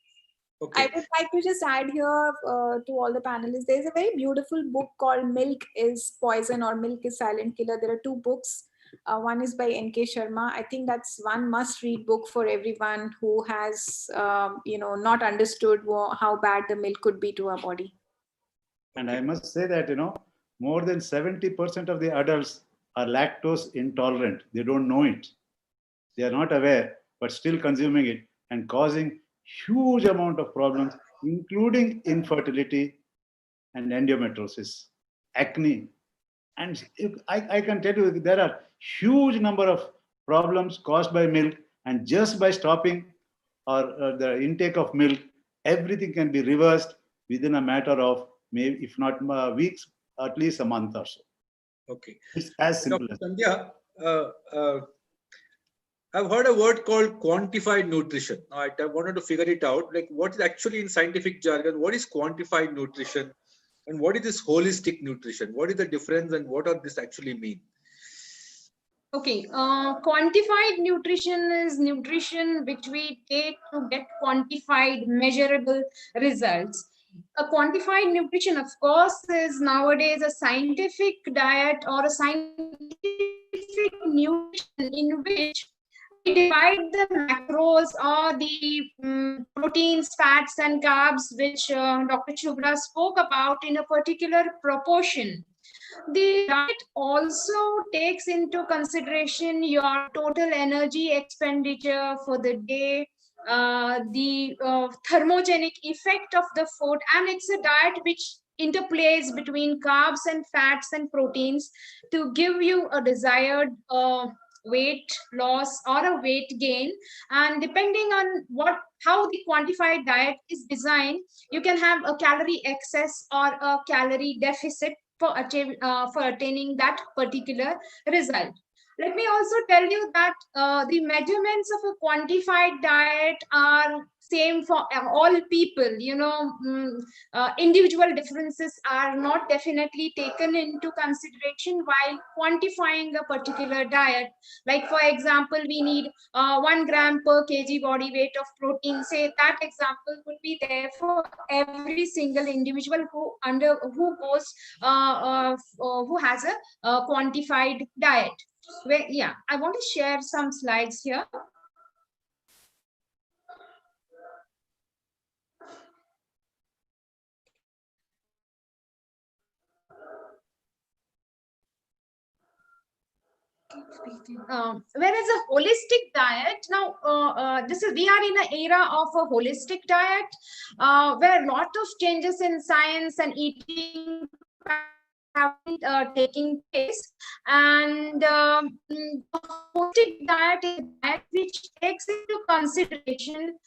A: Okay.
C: I would like to just add here to all the panelists, there's a very beautiful book called Milk is Poison or Milk is Silent Killer. There are two books. One is by N.K. Sharma. I think that's one must-read book for everyone who has, not understood how bad the milk could be to our body.
B: And I must say that, more than 70% of the adults are lactose intolerant. They don't know it. They are not aware, but still consuming it and causing huge amount of problems, including infertility and endometriosis, acne. And I can tell you there are huge number of problems caused by milk, and just by stopping or the intake of milk, everything can be reversed within a matter of maybe, if not weeks, at least a month or so.
A: Okay.
B: It's as simple
A: Dr.
B: as
A: Sandhya, I've heard a word called quantified nutrition. I wanted to figure it out. Like, what is actually in scientific jargon? What is quantified nutrition, and what is this holistic nutrition? What is the difference, and what does this actually mean?
D: Okay, quantified nutrition is nutrition which we take to get quantified, measurable results. A quantified nutrition, of course, is nowadays a scientific diet or a scientific nutrition in which we divide the macros or the proteins, fats, and carbs, which Dr. Chubra spoke about, in a particular proportion. The diet also takes into consideration your total energy expenditure for the day, the thermogenic effect of the food, and it's a diet which interplays between carbs and fats and proteins to give you a desired weight loss or a weight gain. And depending on how the quantified diet is designed, you can have a calorie excess or a calorie deficit for attaining that particular result. Let me also tell you that the measurements of a quantified diet are same for all people. Individual differences are not definitely taken into consideration while quantifying a particular diet. Like, for example, we need 1 gram per kg body weight of protein. Say that example would be there for every single individual who has a quantified diet. Yeah, I want to share some slides here. Whereas a holistic diet, now we are in an era of a holistic diet where a lot of changes in science and eating have taking place, and the holistic diet is a diet which takes into consideration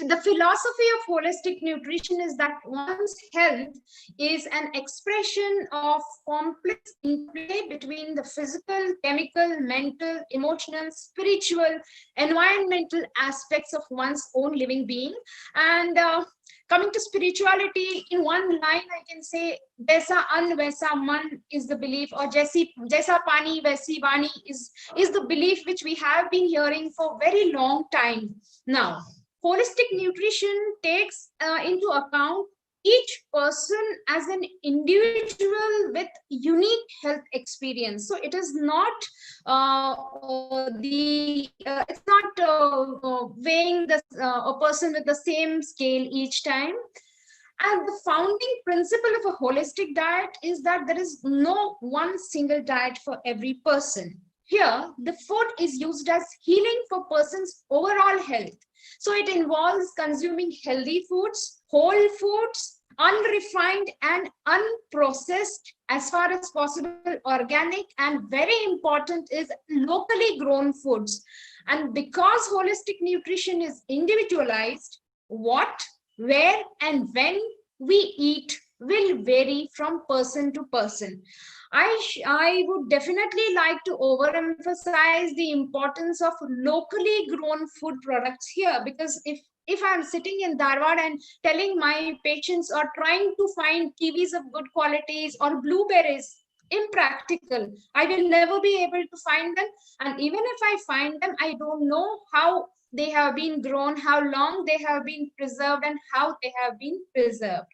D: the philosophy of holistic nutrition is that one's health is an expression of complex interplay between the physical, chemical, mental, emotional, spiritual, environmental aspects of one's own living being. And coming to spirituality, in one line, I can say, Jaisa Ann Vaisa Man is the belief, or Jaisa Pani Vaisi Vani is the belief which we have been hearing for very long time now. Holistic nutrition takes into account each person as an individual with unique health experience. So it is not weighing a person with the same scale each time. And the founding principle of a holistic diet is that there is no one single diet for every person. Here, the food is used as healing for person's overall health. So it involves consuming healthy foods, whole foods, unrefined and unprocessed, as far as possible organic, and very important is locally grown foods. And because holistic nutrition is individualized, what, where, and when we eat will vary from person to person. I would definitely like to overemphasize the importance of locally grown food products here, because if I'm sitting in Dharwad and telling my patients or trying to find kiwis of good qualities or blueberries, impractical. I will never be able to find them. And even if I find them, I don't know how they have been grown, how long they have been preserved, and how they have been preserved.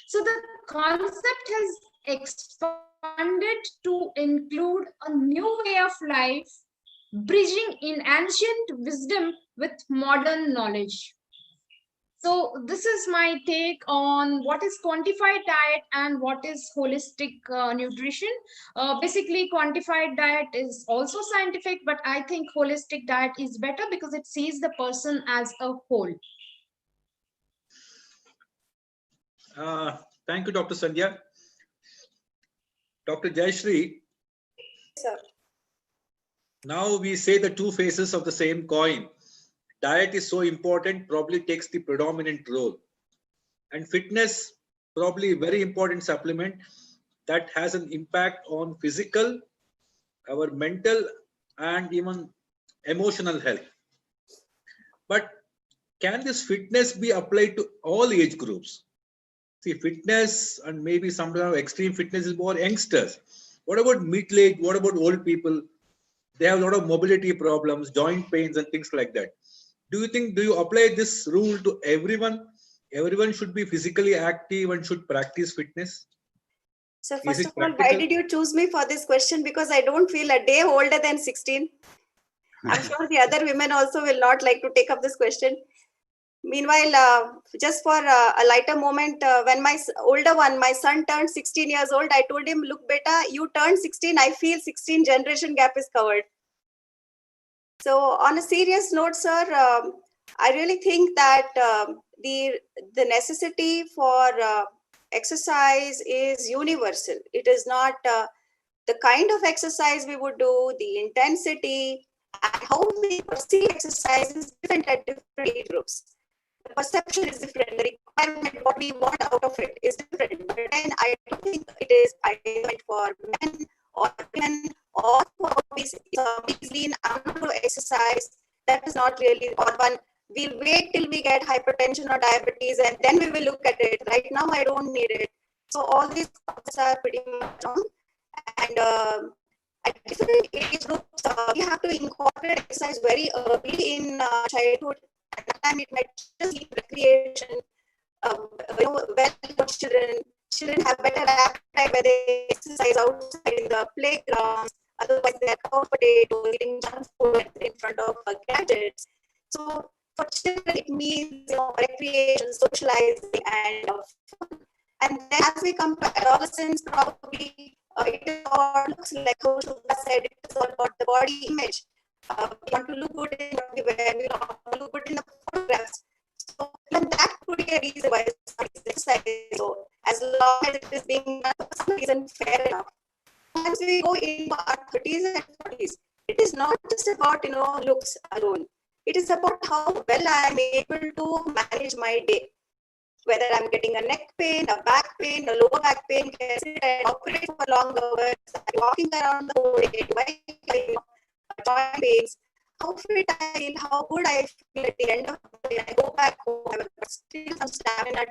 D: So the concept has expanded to include a new way of life, bridging in ancient wisdom with modern knowledge. So this is my take on what is quantified diet and what is holistic nutrition. Basically, quantified diet is also scientific, but I think holistic diet is better because it sees the person as a whole.
A: Thank you, Dr. Sandhya. Dr. Jayashree,
E: Sir.
A: now we say the two faces of the same coin. Diet is so important, probably takes the predominant role. And fitness, probably a very important supplement that has an impact on physical, our mental, and even emotional health. But can this fitness be applied to all age groups? See, fitness and maybe some kind of extreme fitness is more youngsters. What about middle age? What about old people? They have a lot of mobility problems, joint pains, and things like that. Do you apply this rule to everyone? Everyone should be physically active and should practice fitness?
E: So
A: Is
E: first
A: it
E: of all, why
A: practical?
E: did you choose me for this question? Because I don't feel a day older than 16. I'm sure the other women also will not like to take up this question. Meanwhile, just for a lighter moment, when my older one, my son turned 16 years old, I told him, look, beta, you turned 16, I feel 16 generation gap is covered. So on a serious note, sir, I really think that the necessity for exercise is universal. It is not the kind of exercise we would do, the intensity, and how we perceive exercise is different at different age groups. The perception is different. The requirement, what we want out of it is different. But then I don't think it is meant for men or women or for somebody's lean, I'm not going to exercise. That is not really, or one, we'll wait till we get hypertension or diabetes and then we will look at it. Right now, I don't need it. So all these concepts are pretty much on. And at different age groups, we have to incorporate exercise very early in childhood. At that time, it might just be recreation. Well, children have better appetite where they exercise outside in the playgrounds. Otherwise, they are comfortable eating junk food in front of gadgets. So for children, it means recreation, socializing, and fun. And then as we come to adolescence, probably it all looks like how Shubha said, it is all about the body image. We want to look good in what we wear, we want to look good in the photographs. So even that could be a reason why it's exercise. So as long as it is being done for some reason, fair enough. As we go into our 30s and 40s, it is not just about looks alone. It is about how well I am able to manage my day. Whether I'm getting a neck pain, a back pain, a lower back pain, can I sit and operate for long hours, walking around the whole day, do I joint pains, how fit I feel, how good I feel at the end of the day. I go back home, I have still some stamina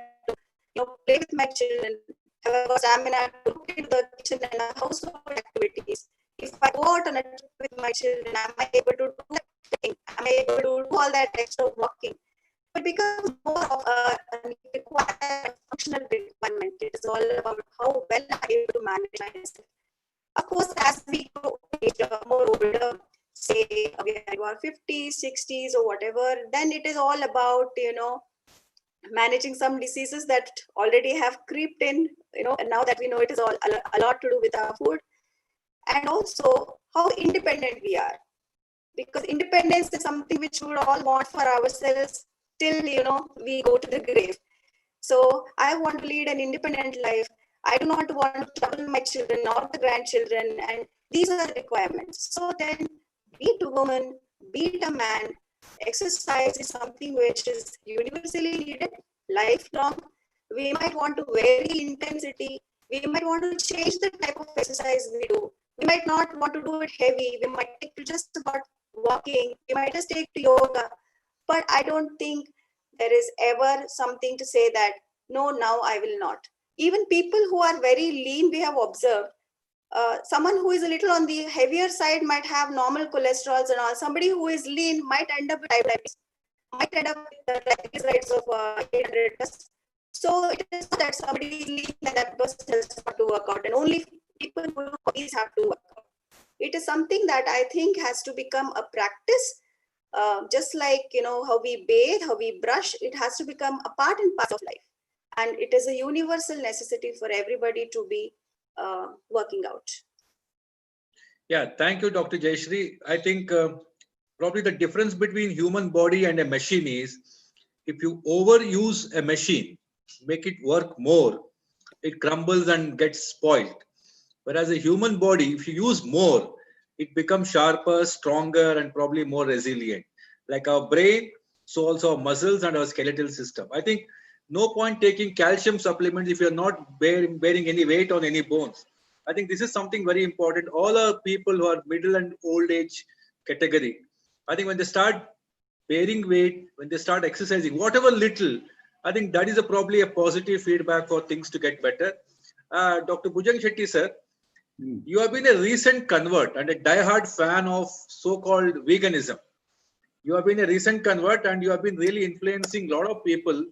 E: to play with my children, have stamina to look into the kitchen and household activities. If I go out on a trip with my children, am I able to do that thing? Am I able to do all that extra walking? It becomes more of a functional requirement. It is all about how well I'm able to manage myself. Of course, as we grow more older, say we are 50s, 60s, or whatever, then it is all about managing some diseases that already have creeped in. And now that we know, it is all a lot to do with our food, and also how independent we are. Because independence is something which we would all want for ourselves till we go to the grave. So I want to lead an independent life. I do not want to trouble my children or the grandchildren, and these are the requirements. So then, be it a woman, be it a man, exercise is something which is universally needed, lifelong. We might want to vary intensity. We might want to change the type of exercise we do. We might not want to do it heavy. We might take to just about walking. We might just take to yoga. But I don't think there is ever something to say that, no, now I will not. Even people who are very lean, we have observed, someone who is a little on the heavier side might have normal cholesterols and all. Somebody who is lean might end up with diabetes, might end up with triglycerides of 800 plus. So it is not that somebody is lean and that person has to work out, and only people who are obese have to work out. It is something that I think has to become a practice. Just like, how we bathe, how we brush, it has to become a part and parcel of life. And it is a universal necessity for everybody to be working out.
A: Yeah, thank you, Dr. Jayashree. I think probably the difference between human body and a machine is, if you overuse a machine, make it work more, it crumbles and gets spoiled. Whereas a human body, if you use more, it becomes sharper, stronger, and probably more resilient. Like our brain, so also our muscles and our skeletal system. I think no point taking calcium supplements if you're not bearing any weight on any bones. I think this is something very important. All our people who are middle and old age category, I think when they start bearing weight, when they start exercising, whatever little, I think that is probably a positive feedback for things to get better. Dr. Bhujang Shetty, sir, you have been a recent convert and a diehard fan of so-called veganism. You have been a recent convert and you have been really influencing a lot of people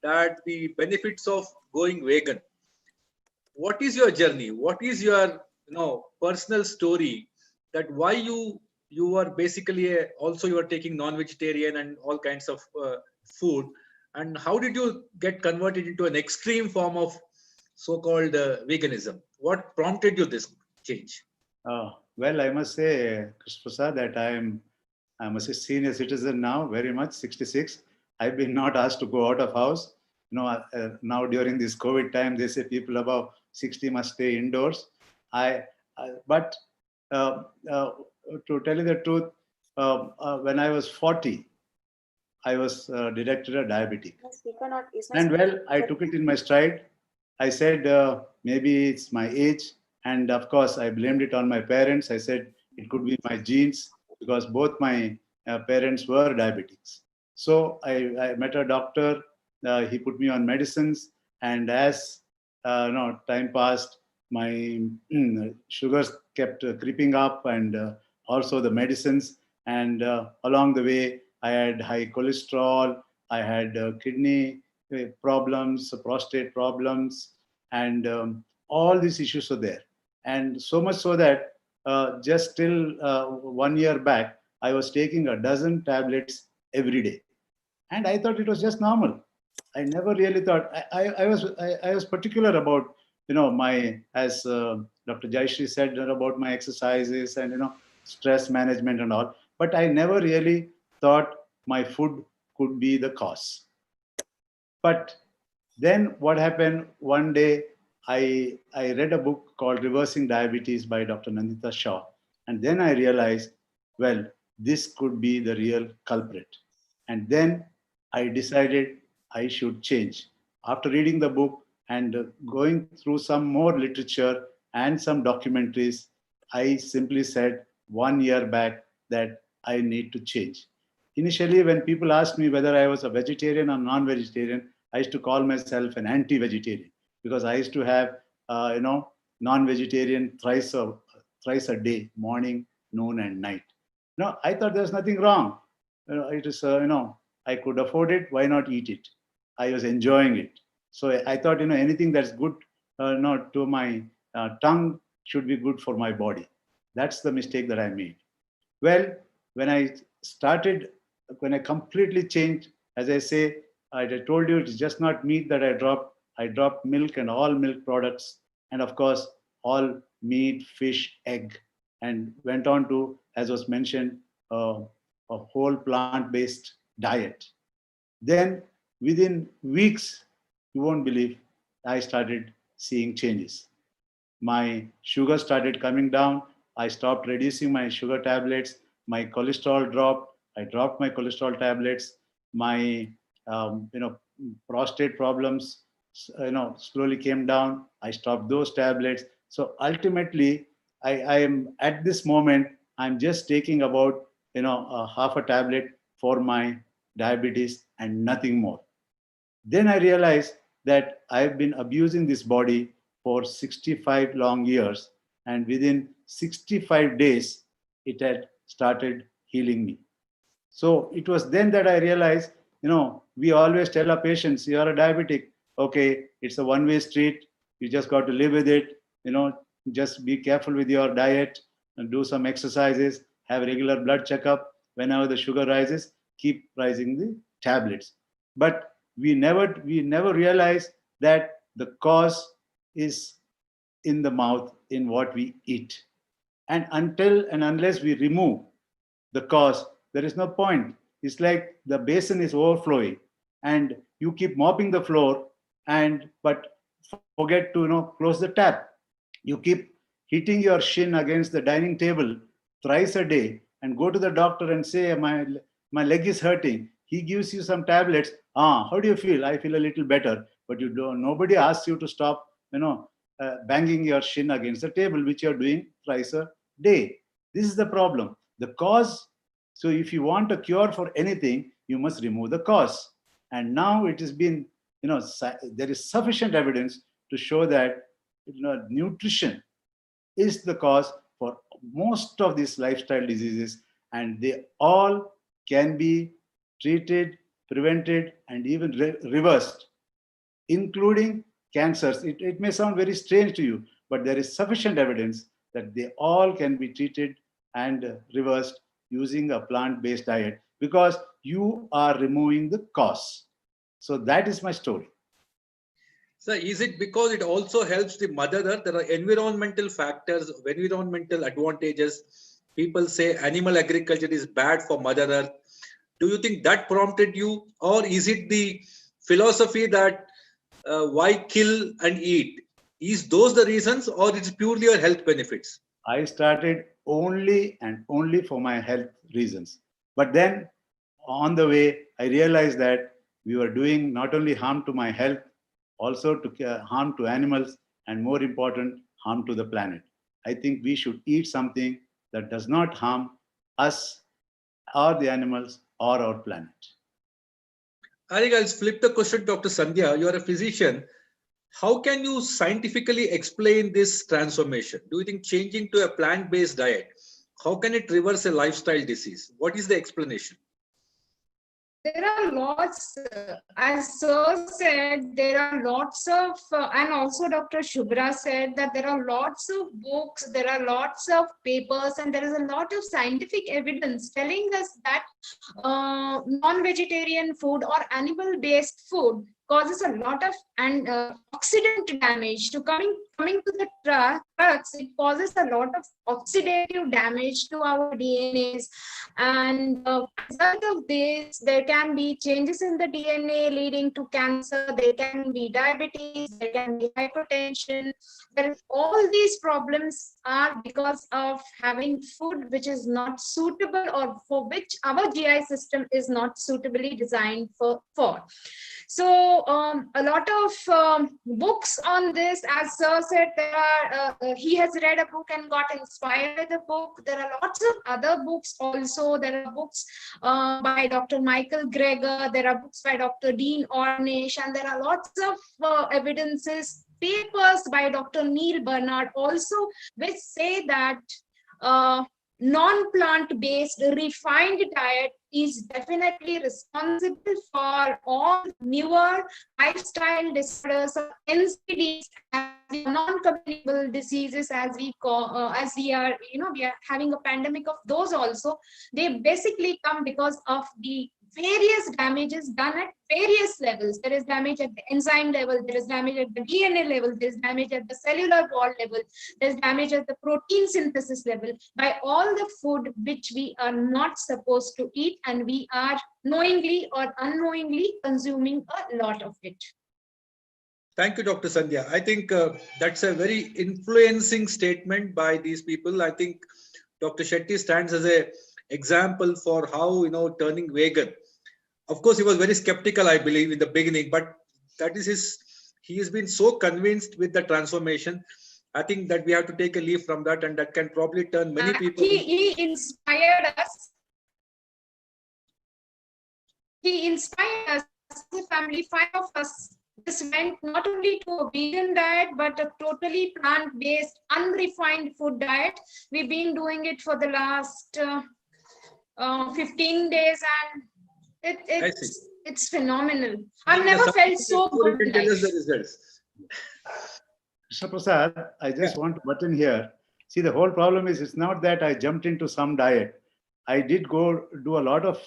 A: that the benefits of going vegan. What is your journey? What is your personal story that why you are basically also you are taking non-vegetarian and all kinds of food, and how did you get converted into an extreme form of so-called veganism? What prompted you this change?
B: Well, I must say, Krishna, that I'm a senior citizen now, very much 66. I've been not asked to go out of house. Now during this COVID time, they say people above 60 must stay indoors. But to tell you the truth, when I was 40, I was detected a diabetic. And well, I took it in my stride. I said, maybe it's my age. And of course, I blamed it on my parents. I said it could be my genes because both my parents were diabetics. So I met a doctor. He put me on medicines. And as time passed, my sugars kept creeping up, and also the medicines. And along the way, I had high cholesterol. I had kidney problems, prostate problems, and all these issues are there. And so much so that just till 1 year back, I was taking a dozen tablets every day. And I thought it was just normal. I never really thought, I was particular about, my, as Dr. Jayashree said about my exercises and, stress management and all. But I never really thought my food could be the cause. But then what happened one day, I read a book called Reversing Diabetes by Dr. Nandita Shaw. And then I realized, well, this could be the real culprit. And then I decided I should change. After reading the book and going through some more literature and some documentaries, I simply said 1 year back that I need to change. Initially, when people asked me whether I was a vegetarian or non-vegetarian, I used to call myself an anti-vegetarian because I used to have, non-vegetarian thrice a day, morning, noon, and night. I thought there's nothing wrong. It is, I could afford it. Why not eat it? I was enjoying it. So I thought, anything that's good to my tongue should be good for my body. That's the mistake that I made. Well, when I completely changed, as I say, I told you, it's just not meat that I dropped. I dropped milk and all milk products. And of course, all meat, fish, egg, and went on to, as was mentioned, a whole plant-based diet. Then within weeks, you won't believe, I started seeing changes. My sugar started coming down. I stopped reducing my sugar tablets. my cholesterol dropped. I dropped my cholesterol tablets. My prostate problems slowly came down. I stopped those tablets. So ultimately, I am at this moment, I'm just taking about half a tablet for my diabetes and nothing more. Then I realized that I've been abusing this body for 65 long years, and within 65 days, it had started healing me. So it was then that I realized, we always tell our patients, you are a diabetic. Okay, it's a one-way street. You just got to live with it. Just be careful with your diet and do some exercises, have regular blood checkup. Whenever the sugar rises, keep rising the tablets. But we never realize that the cause is in the mouth, in what we eat. And until and unless we remove the cause, there is no point. It's like the basin is overflowing and you keep mopping the floor but forget to close the tap. You keep hitting your shin against the dining table thrice a day and go to the doctor and say, my leg is hurting. He gives you some tablets. How do you feel? I feel a little better. But nobody asks you to stop banging your shin against the table, which you're doing thrice a day. This is the problem. The cause. So if you want a cure for anything, you must remove the cause. And now it has been, there is sufficient evidence to show that nutrition is the cause for most of these lifestyle diseases, and they all can be treated, prevented, and even reversed, including cancers. It may sound very strange to you, but there is sufficient evidence that they all can be treated and reversed using a plant-based diet, because you are removing the cause. So that is my story.
A: So is it because it also helps the Mother Earth? There are environmental factors, environmental advantages. People say animal agriculture is bad for Mother Earth. Do you think that prompted you, or is it the philosophy that why kill and eat? Is those the reasons, or it's purely your health benefits?
B: I started only and only for my health reasons. But then on the way, I realized that we were doing not only harm to my health, also to harm to animals, and more important, harm to the planet. I think we should eat something that does not harm us or the animals or our planet.
A: I think I'll flip the question, Dr. Sandhya. You are a physician. How can you scientifically explain this transformation? Do you think changing to a plant-based diet, how can it reverse a lifestyle disease? What is the explanation?
D: There are lots, as Sir said, there are lots of, and also Dr. Shubhra said that there are lots of books, there are lots of papers, and there is a lot of scientific evidence telling us that non-vegetarian food or animal-based food causes a lot of oxidant damage. To coming to the crux, it causes a lot of oxidative damage to our DNAs, and as a result of this, there can be changes in the DNA leading to cancer. There can be diabetes. There can be hypertension. All these problems are because of having food which is not suitable, or for which our GI system is not suitably designed for. So a lot of books on this, as Sir said, there are, he has read a book and got inspired with the book. There are lots of other books also. There are books by Dr. Michael Greger. There are books by Dr. Dean Ornish, and there are lots of evidences, papers by Dr. Neil Bernard also, which say that non-plant-based refined diet is definitely responsible for all newer lifestyle disorders, or NCDs, non-communicable diseases, as we call, as we are having a pandemic of those also. They basically come because of the various damages done at various levels. There is damage at the enzyme level, there is damage at the DNA level, there is damage at the cellular wall level, there is damage at the protein synthesis level by all the food which we are not supposed to eat, and we are knowingly or unknowingly consuming a lot of it.
A: Thank you, Dr. Sandhya. I think that's a very influencing statement by these people. I think Dr. Shetty stands as a example for how, turning vegan. Of course, he was very skeptical, I believe, in the beginning, but that is he has been so convinced with the transformation. I think that we have to take a leaf from that, and that can probably turn many people.
D: He inspired us. He inspired us as a family. 5 of us just went not only to a vegan diet, but a totally plant-based, unrefined food diet. We've been doing it for the last 15 days, and it's phenomenal. I've never felt so good in
A: Tell us the
D: life.
A: results.
B: Krishna Prasad, I just want to butt in here. See, the whole problem is it's not that I jumped into some diet. I did go do a lot of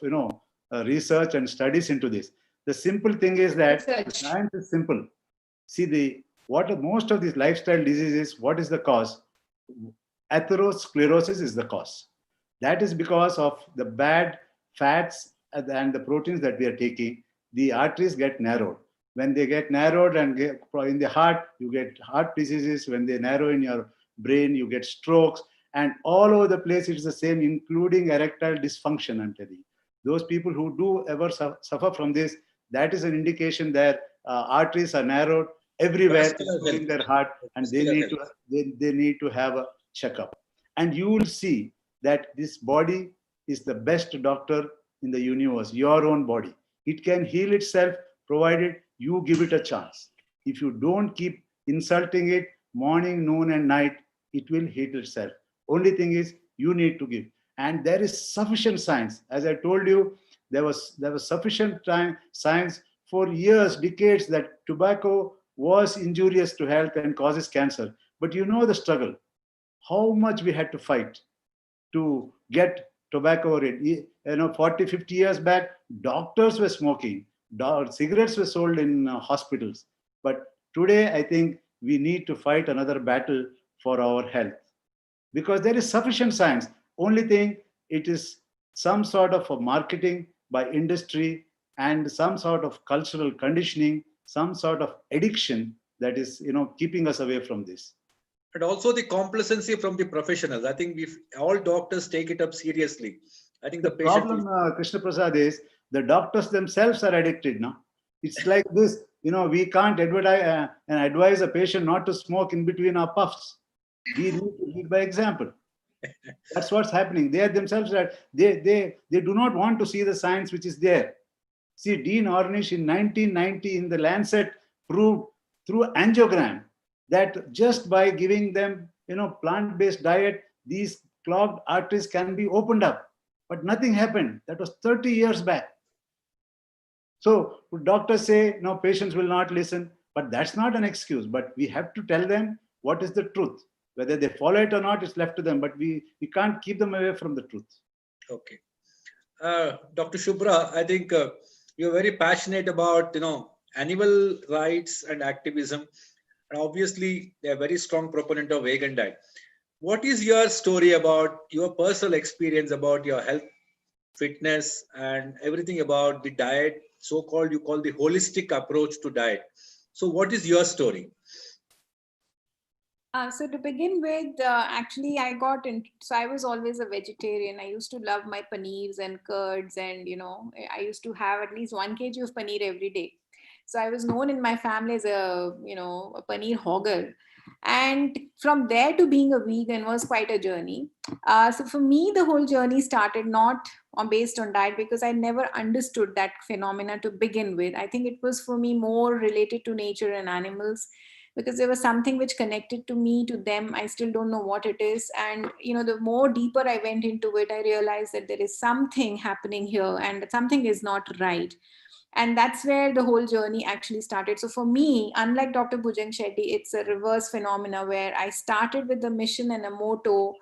B: research and studies into this. The simple thing is that the science is simple. See, most of these lifestyle diseases, what is the cause? Atherosclerosis is the cause. That is because of the bad fats and the proteins that we are taking. The arteries get narrowed. When they get narrowed and in the heart, you get heart diseases. When they narrow in your brain, you get strokes. And all over the place, it's the same, including erectile dysfunction, I'm telling you. Those people who do ever suffer from this, that is an indication that arteries are narrowed everywhere, including their heart, and they need to have a checkup. And you will see that this body is the best doctor in the universe, your own body. It can heal itself provided you give it a chance. If you don't keep insulting it morning, noon, and night, it will heal itself. Only thing is you need to give. And there is sufficient science. As I told you, there was sufficient science for years, decades, that tobacco was injurious to health and causes cancer. But you know the struggle, how much we had to fight to get tobacco rid. 40, 50 years back, doctors were smoking. Cigarettes were sold in hospitals. But today, I think we need to fight another battle for our health, because there is sufficient science. Only thing, it is some sort of a marketing by industry and some sort of cultural conditioning, some sort of addiction that is, keeping us away from this.
A: And also the complacency from the professionals. I think if all doctors take it up seriously, I think the
B: problem, Krishna Prasad, is the doctors themselves are addicted now. It's like this, we can't advise a patient not to smoke in between our puffs. We need to lead by example. That's what's happening. They are themselves, they do not want to see the science which is there. See, Dean Ornish in 1990 in the Lancet proved through angiogram that just by giving them, plant-based diet, these clogged arteries can be opened up. But nothing happened. That was 30 years back. So doctors say, no, patients will not listen. But that's not an excuse. But we have to tell them what is the truth. Whether they follow it or not, it's left to them. But we can't keep them away from the truth.
A: Okay. Dr. Shubhra, I think you're very passionate about, animal rights and activism. And obviously, they're a very strong proponent of vegan diet. What is your story about your personal experience about your health, fitness, and everything about the diet, so-called, you call the holistic approach to diet? So what is your story?
C: So to begin with, actually, so I was always a vegetarian. I used to love my paneers and curds, and, I used to have at least 1 kg of paneer every day. So I was known in my family as a paneer hogger. And from there to being a vegan was quite a journey. So for me, the whole journey started not based on diet, because I never understood that phenomena to begin with. I think it was for me more related to nature and animals, because there was something which connected to me, to them. I still don't know what it is. And, the more deeper I went into it, I realized that there is something happening here and something is not right. And that's where the whole journey actually started. So for me, unlike Dr. Bhujan Shetty, it's a reverse phenomena where I started with the mission and a motto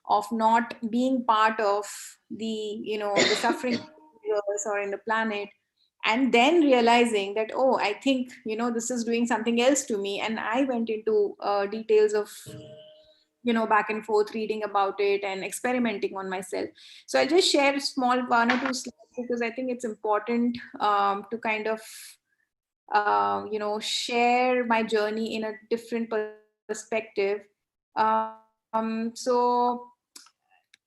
C: of not being part of the, the suffering or in the planet. And then realizing that, oh, I think, this is doing something else to me. And I went into details of, back and forth, reading about it and experimenting on myself. So I just share small 1 or 2 slides, because I think it's important to kind of, share my journey in a different perspective. So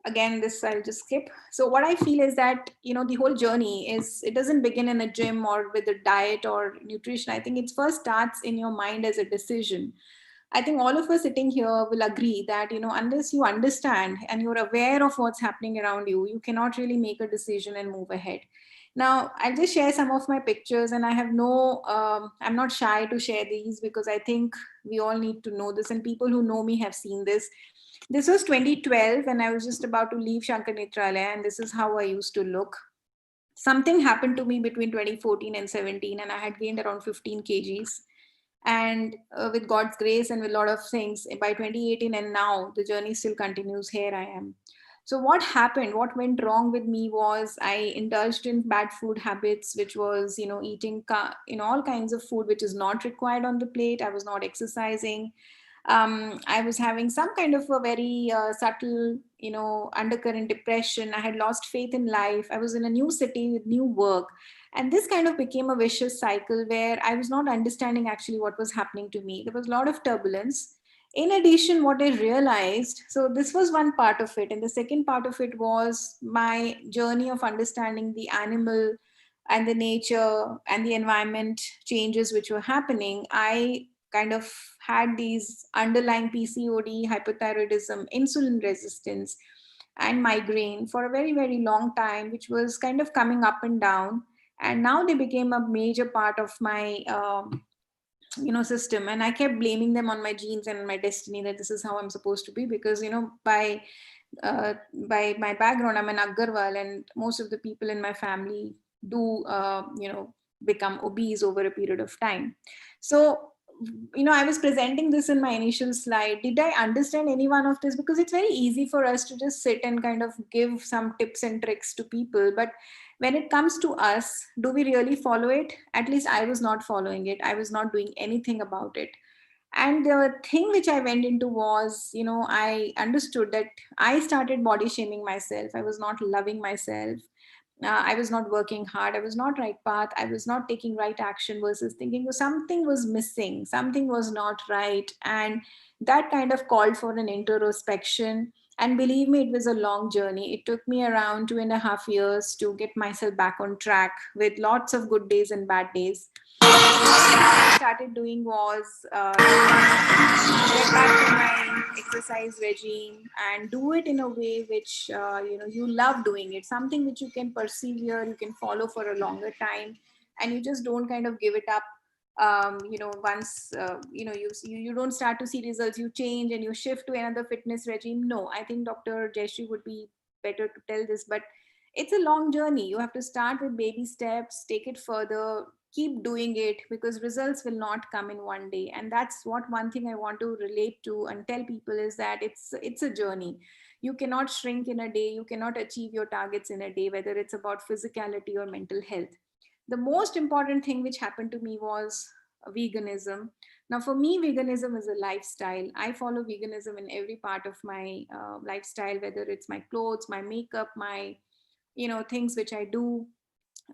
C: again, this I'll just skip. So what I feel is that, the whole journey it doesn't begin in a gym or with a diet or nutrition. I think it first starts in your mind as a decision. I think all of us sitting here will agree that, unless you understand and you're aware of what's happening around you, you cannot really make a decision and move ahead. Now, I'll just share some of my pictures, and I have I'm not shy to share these because I think we all need to know this, and people who know me have seen this. This was 2012, and I was just about to leave Shankar Netralaya, and this is how I used to look. Something happened to me between 2014 and 17, and I had gained around 15 kgs. And with God's grace and with a lot of things, by 2018 and now, the journey still continues. Here I am. So what happened, what went wrong with me was I indulged in bad food habits, which was, eating, all kinds of food, which is not required on the plate. I was not exercising. I was having some kind of a very subtle, undercurrent depression. I had lost faith in life. I was in a new city with new work. And this kind of became a vicious cycle where I was not understanding actually what was happening to me. There was a lot of turbulence. In addition, what I realized, so this was one part of it. And the second part of it was my journey of understanding the animal and the nature and the environment changes which were happening. I kind of had these underlying PCOD, hypothyroidism, insulin resistance, and migraine for a very, very long time, which was kind of coming up and down. And now they became a major part of my system, and I kept blaming them on my genes and my destiny, that this is how I'm supposed to be, because by my background, I'm an Agarwal, and most of the people in my family do become obese over a period of time. So I was presenting this in my initial slide. Did I understand any one of this? Because it's very easy for us to just sit and kind of give some tips and tricks to people, but when it comes to us, do we really follow it? At least I was not following it. I was not doing anything about it. And the thing which I went into was, I understood that I started body shaming myself. I was not loving myself. I was not working hard. I was not right path. I was not taking right action, versus thinking something was missing, something was not right. And that kind of called for an introspection. And believe me, it was a long journey. It took me around 2.5 years to get myself back on track, with lots of good days and bad days. What I started doing was get back to my exercise regime and do it in a way which you love doing it, something which you can persevere, you can follow for a longer time, and you just don't kind of give it up. Once you don't start to see results, you change and you shift to another fitness regime. No, I think Dr. Jayashree would be better to tell this, but it's a long journey. You have to start with baby steps, take it further, keep doing it, because results will not come in one day. And that's what one thing I want to relate to and tell people is that it's a journey. You cannot shrink in a day, you cannot achieve your targets in a day, whether it's about physicality or mental health. The most important thing which happened to me was veganism. Now for me, veganism is a lifestyle. I follow veganism in every part of my lifestyle, whether it's my clothes, my makeup, my things which I do,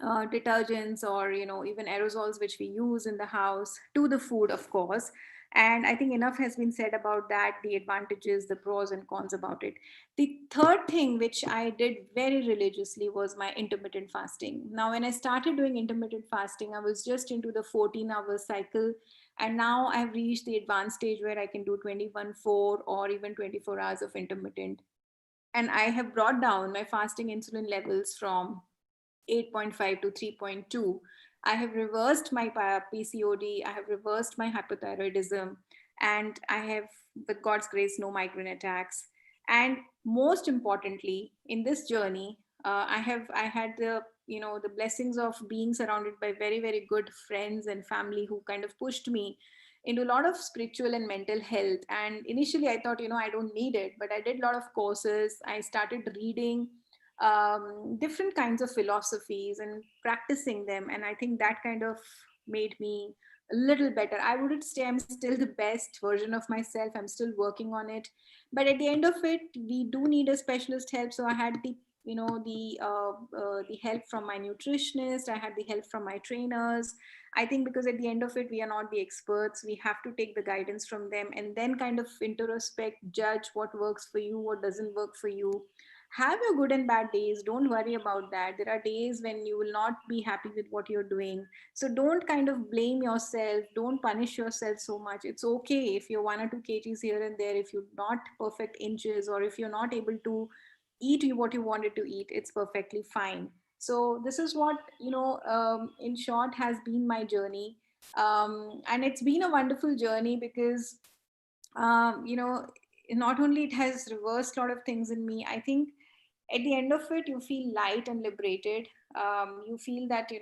C: detergents, or even aerosols which we use in the house, to the food, of course. And I think enough has been said about that, the advantages, the pros and cons about it. The third thing which I did very religiously was my intermittent fasting. Now when I started doing intermittent fasting, I was just into the 14-hour cycle, and now I've reached the advanced stage where I can do 21/4 or even 24 hours of intermittent. And I have brought down my fasting insulin levels from 8.5 to 3.2. I have reversed my PCOD. I have reversed my hypothyroidism. And I have, with God's grace, no migraine attacks. And most importantly, in this journey, I had the blessings of being surrounded by very, very good friends and family who kind of pushed me into a lot of spiritual and mental health. And initially I thought, I don't need it, but I did a lot of courses. I started reading different kinds of philosophies and practicing them. And I think that kind of made me a little better. I wouldn't say I'm still the best version of myself. I'm still working on it. But at the end of it, we do need a specialist help. So I had the help from my nutritionist. I had the help from my trainers. I think because at the end of it, we are not the experts. We have to take the guidance from them and then kind of introspect, judge what works for you, what doesn't work for you, have your good and bad days. Don't worry about that. There are days when you will not be happy with what you're doing. So don't kind of blame yourself. Don't punish yourself so much. It's okay if you're 1 or 2 kgs here and there, if you're not perfect inches, or if you're not able to eat what you wanted to eat, it's perfectly fine. So this is what, in short, has been my journey. And it's been a wonderful journey because, not only it has reversed a lot of things in me, I think at the end of it you feel light and liberated. You feel that the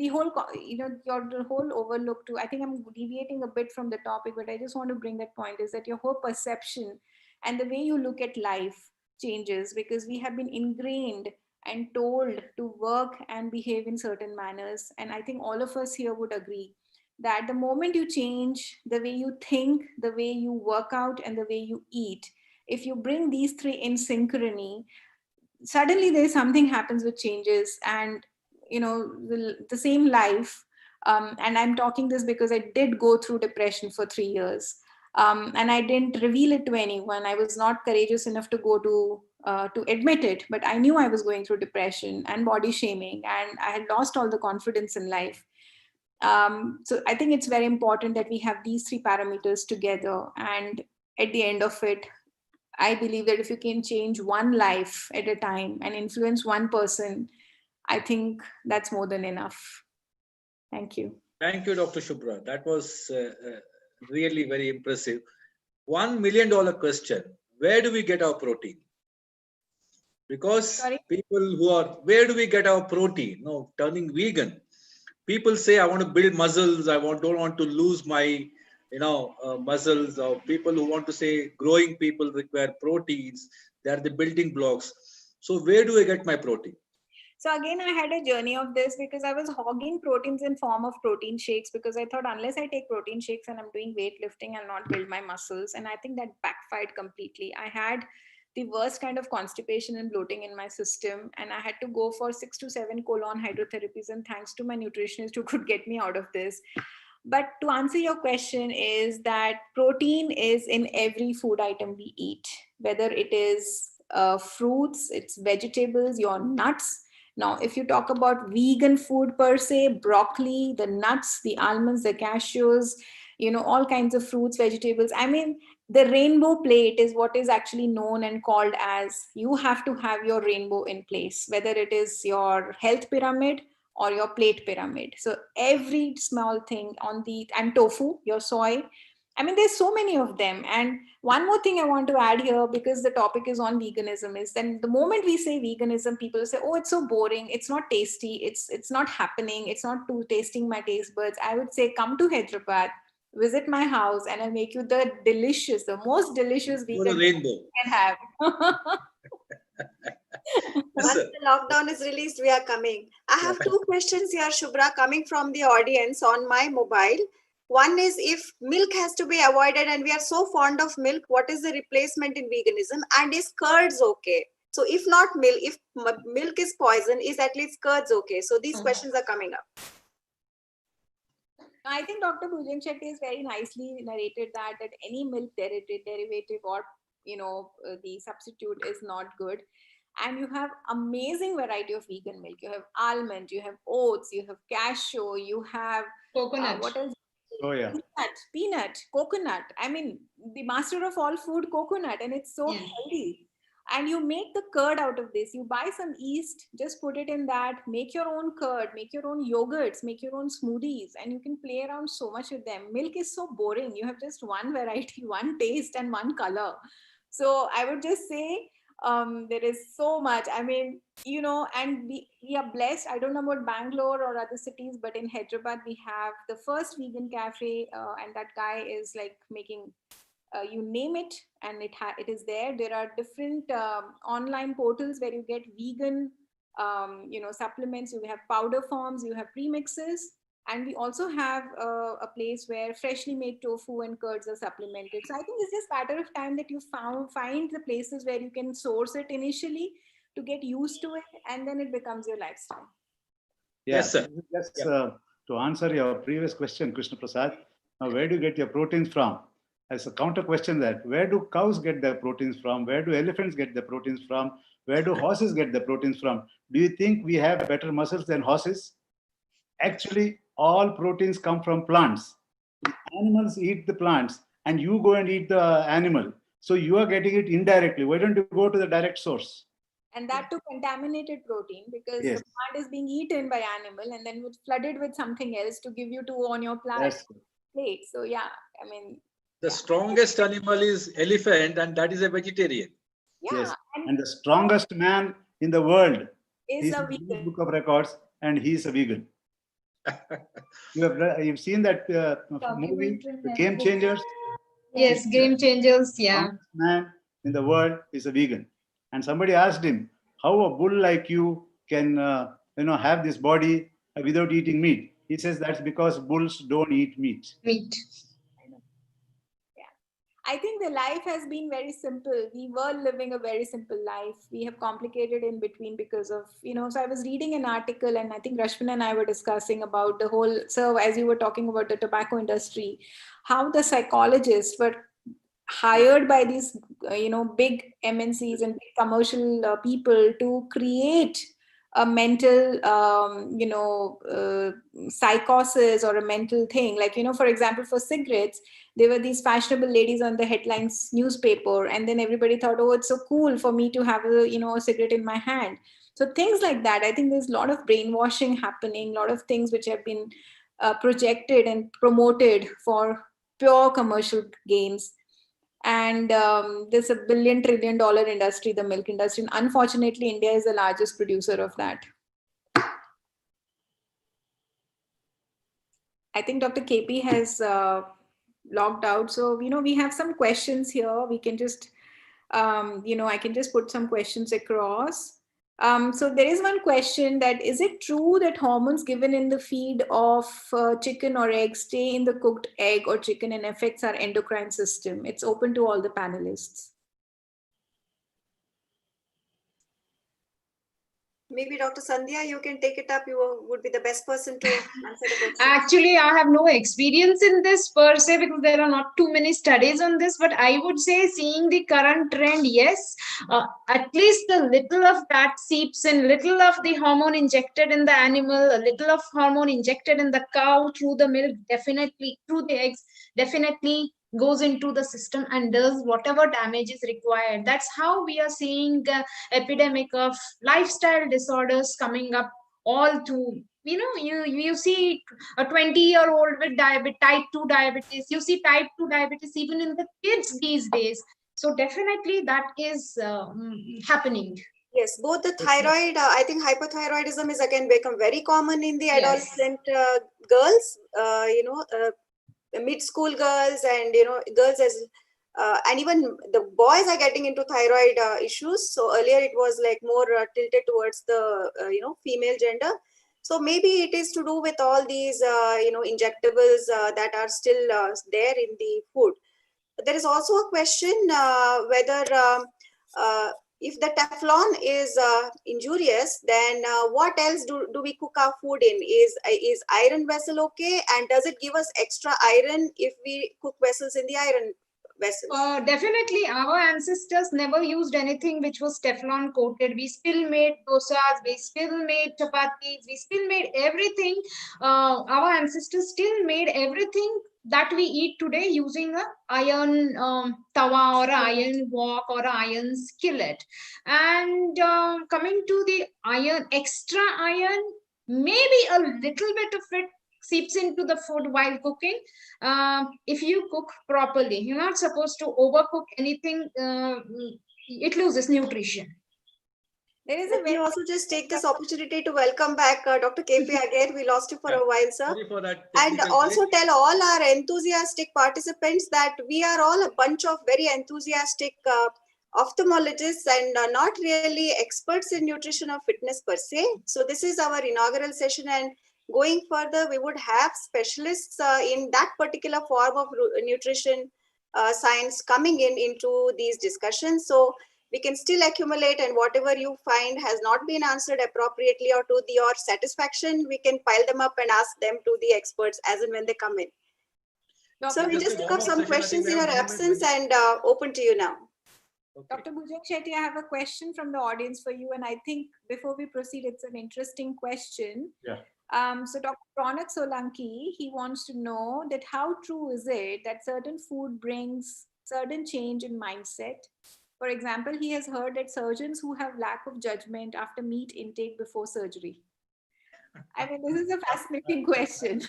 C: whole your the whole overlook to, I think I'm deviating a bit from the topic, but I just want to bring that point, is that your whole perception and the way you look at life changes, because we have been ingrained and told to work and behave in certain manners. And I think all of us here would agree that the moment you change the way you think, the way you work out, and the way you eat, if you bring these three in synchrony, suddenly there's something happens which changes. And the same life, and I'm talking this because I did go through depression for 3 years, and I didn't reveal it to anyone. I was not courageous enough to go to admit it, but I knew I was going through depression and body shaming, and I had lost all the confidence in life. So I think it's very important that we have these three parameters together. And at the end of it, I believe that if you can change one life at a time and influence one person, I think that's more than enough. Thank you.
A: Thank you, Dr. Shubhra. That was really very impressive. $1 million question: where do we get our protein? Because
C: Sorry?
A: people who are, where do we get our protein? No, turning vegan. People say, I want to build muscles. Don't want to lose my, muscles. Or people who want to say growing people require proteins. They are the building blocks. So where do I get my protein?
C: So again, I had a journey of this because I was hogging proteins in form of protein shakes, because I thought unless I take protein shakes and I'm doing weightlifting, I'll not build my muscles. And I think that backfired completely. I had the worst kind of constipation and bloating in my system, and I had to go for 6 to 7 colon hydrotherapies. And thanks to my nutritionist who could get me out of this. But to answer your question, is that protein is in every food item we eat, whether it is fruits, it's vegetables, your nuts. Now, if you talk about vegan food per se, broccoli, the nuts, the almonds, the cashews, all kinds of fruits, vegetables. I mean, the rainbow plate is what is actually known and called as, you have to have your rainbow in place, whether it is your health pyramid or your plate pyramid. So every small thing and tofu, your soy, I mean, there's so many of them. And one more thing I want to add here, because the topic is on veganism, is then the moment we say veganism, people say, oh, it's so boring, it's not tasty, it's not happening, it's not too tasting my taste buds. I would say, come to Hyderabad, visit my house, and I'll make you the most delicious vegan
A: rainbow
C: you can have.
E: Once the lockdown is released, we are coming. I have two questions here, Shubhra, coming from the audience on my mobile. One is, if milk has to be avoided and we are so fond of milk, what is the replacement in veganism? And is curds okay? So if not milk, if milk is poison, is at least curds okay? So these questions are coming up.
C: I think Dr. Bhujan Shetty has very nicely narrated that any milk derivative or the substitute is not good. And you have amazing variety of vegan milk. You have almond, you have oats, you have cashew, you have
D: Coconut.
C: what else?
B: Oh yeah.
C: Peanut, coconut. I mean, the master of all food, coconut, and it's so healthy. And you make the curd out of this. You buy some yeast, just put it in that, make your own curd, make your own yogurts, make your own smoothies, and you can play around so much with them. Milk is so boring. You have just one variety, one taste, and one color. So I would just say, there is so much. I mean, and we are blessed. I don't know about Bangalore or other cities, but in Hyderabad, we have the first vegan cafe, and that guy is like making, you name it, and it is there. There are different online portals where you get vegan, supplements. You have powder forms, you have premixes. And we also have a place where freshly made tofu and curds are supplemented. So I think it's just a matter of time that you find the places where you can source it initially to get used to it, and then it becomes your lifestyle.
A: Yes, sir.
B: Just to answer your previous question, Krishna Prasad, now where do you get your proteins from? as a counter question that where do cows get their proteins from? Where do elephants get their proteins from? Where do horses get their proteins from? Do you think we have better muscles than horses? Actually, all proteins come from plants. The animals eat the plants and you go and eat the animal. So you are getting it indirectly. Why don't you go to the direct source?
C: And that too contaminated protein, because
B: Yes.
C: the plant is being eaten by animal and then flooded with something else to give you to on your
B: That's
C: plate. So yeah, I mean,
A: The
C: yeah.
A: strongest animal is elephant, and that is a vegetarian.
C: Yeah,
B: yes.
C: and
B: And the strongest man in the world
C: is
B: is
C: a
B: in the Guinness
C: vegan.
B: Book of Records, and he's a vegan. You've seen that movie, The Game Changers?
D: Yes, Game Changers. Yeah.
B: Strongest man in the world is a vegan. And somebody asked him how a bull like you can have this body without eating meat. He says that's because bulls don't eat meat.
D: Meat.
C: I think the life has been very simple. We were living a very simple life. We have complicated in between because of, so I was reading an article and I think Rashmin and I were discussing about the whole, so as you were talking about the tobacco industry, how the psychologists were hired by these, big MNCs and big commercial people to create a mental, psychosis or a mental thing. Like, for example, for cigarettes, there were these fashionable ladies on the headlines newspaper, and then everybody thought, oh, it's so cool for me to have a cigarette in my hand. So things like that. I think there's a lot of brainwashing happening, a lot of things which have been projected and promoted for pure commercial gains. And there's a $1 billion, $1 trillion industry, the milk industry. And unfortunately, India is the largest producer of that. I think Dr. KP has logged out. So, we have some questions here. We can just, I can just put some questions across. So there is one question that, is it true that hormones given in the feed of chicken or egg stay in the cooked egg or chicken and affects our endocrine system? It's open to all the panelists.
E: Maybe Dr. Sandhya, you can take it up. You would be the best person to answer the question.
D: Actually, I have no experience in this per se because there are not too many studies on this. But I would say, seeing the current trend, yes, at least a little of that seeps in, little of the hormone injected in the animal, a little of hormone injected in the cow through the milk, definitely through the eggs, definitely goes into the system and does whatever damage is required. That's how we are seeing epidemic of lifestyle disorders coming up all through. You see a 20-year-old with type 2 diabetes. You see type 2 diabetes even in the kids these days. So definitely that is happening.
E: Yes, both the thyroid, I think hypothyroidism is again become very common in the adolescent girls, mid-school girls, and girls as and even the boys are getting into thyroid issues. So earlier it was like more tilted towards the female gender. So maybe it is to do with all these injectables that are still there in the food. But there is also a question whether if the Teflon is injurious, then what else do we cook our food in? Is iron vessel okay? And does it give us extra iron if we cook vessels in the iron vessels?
D: Definitely, our ancestors never used anything which was Teflon coated. We still made dosas, we still made chapatis, we still made everything. Our ancestors still made everything that we eat today using a iron tawa or a iron wok or a iron skillet. And coming to the iron, extra iron, maybe a little bit of it seeps into the food while cooking. If you cook properly, you're not supposed to overcook anything. It loses nutrition.
E: Let me also just take this opportunity to welcome back Dr. KP again. We lost you for a while, sir.
A: Sorry for that.
E: And also tell all our enthusiastic participants that we are all a bunch of very enthusiastic ophthalmologists and not really experts in nutrition or fitness per se. So this is our inaugural session, and going further, we would have specialists in that particular form of nutrition science coming into these discussions. So we can still accumulate, and whatever you find has not been answered appropriately or to your satisfaction, we can pile them up and ask them to the experts as and when they come in. So we
A: Just
E: just
A: a
E: took
A: warm-up
E: up some
A: session. I think
E: questions
A: we
E: in
A: have
E: your
A: 1 minute.
E: absence and open to you now.
A: Okay.
C: Dr. Bhujang Shetty, I have a question from the audience for you. And I think before we proceed, it's an interesting question.
B: Yeah.
C: So Dr. Ronak Solanki, he wants to know that how true is it that certain food brings certain change in mindset? For example, he has heard that surgeons who have lack of judgment after meat intake before surgery. I mean, this is a fascinating question.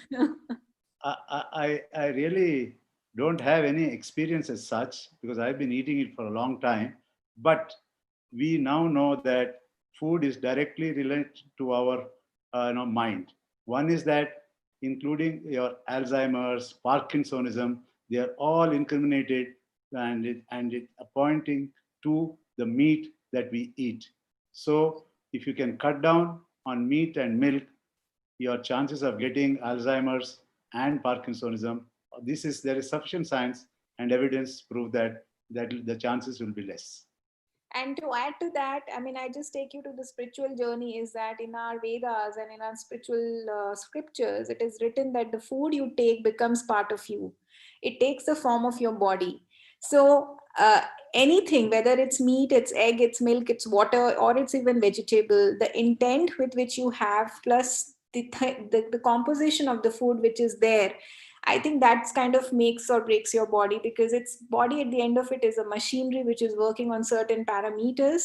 B: I really don't have any experience as such because I've been eating it for a long time. But we now know that food is directly related to our mind. One is that including your Alzheimer's, Parkinsonism, they are all incriminated and it pointing to the meat that we eat. So if you can cut down on meat and milk, your chances of getting Alzheimer's and Parkinsonism, there is sufficient science and evidence prove that the chances will be less.
C: And to add to that, I mean, I just take you to the spiritual journey is that in our Vedas and in our spiritual scriptures, it is written that the food you take becomes part of you. It takes the form of your body. So anything, whether it's meat, it's egg, it's milk, it's water, or it's even vegetable, the intent with which you have plus the composition of the food which is there, I think that's kind of makes or breaks your body, because its body at the end of it is a machinery which is working on certain parameters.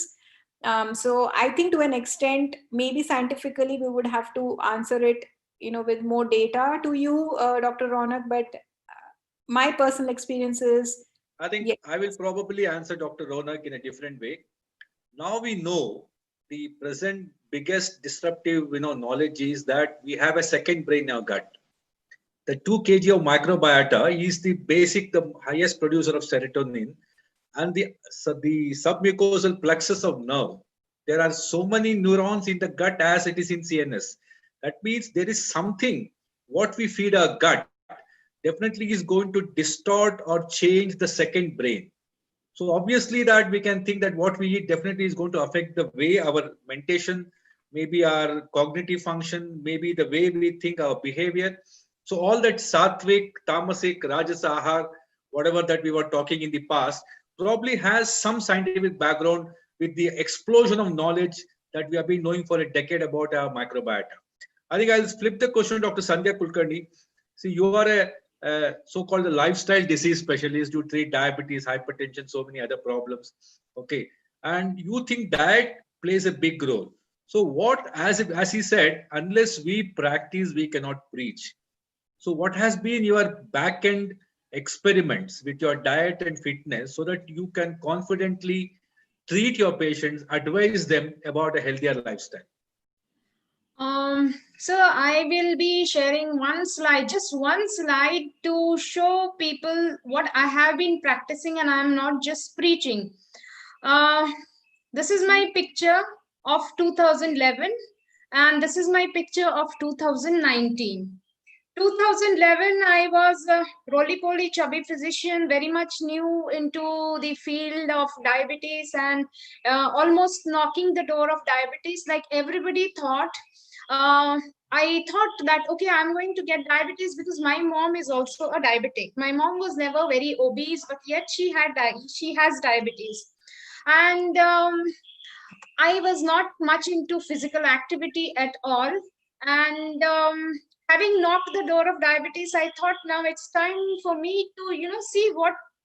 C: So I think to an extent, maybe scientifically we would have to answer it, with more data to you, Dr. Ronak. But my personal experience is,
A: I think
C: yes.
A: I will probably answer Dr. Ronak in a different way. Now we know the present biggest disruptive knowledge is that we have a second brain in our gut. The 2 kg of microbiota is the highest producer of serotonin, and the submucosal plexus of nerve. There are so many neurons in the gut as it is in CNS. That means there is something what we feed our gut definitely is going to distort or change the second brain. So obviously that we can think that what we eat definitely is going to affect the way our mentation, maybe our cognitive function, maybe the way we think, our behavior. So all that sattvic, tamasic, rajasa ahar, whatever that we were talking in the past, probably has some scientific background with the explosion of knowledge that we have been knowing for a decade about our microbiota. I think I'll flip the question, Dr. Sandhya Kulkarni. See, you are a so-called a lifestyle disease specialist. You treat diabetes, hypertension, so many other problems. Okay, and you think diet plays a big role. So what, as he said, unless we practice, we cannot preach. So what has been your back-end experiments with your diet and fitness so that you can confidently treat your patients, advise them about a healthier lifestyle?
D: So I will be sharing just one slide to show people what I have been practicing, and I'm not just preaching. This is my picture of 2011, and this is my picture of 2019. 2011, I was a roly-poly chubby physician, very much new into the field of diabetes and almost knocking the door of diabetes. Like everybody thought, I thought that, okay, I'm going to get diabetes because my mom is also a diabetic. My mom was never very obese, but yet she has diabetes. And I was not much into physical activity at all. And having knocked the door of diabetes, I thought now it's time for me to, see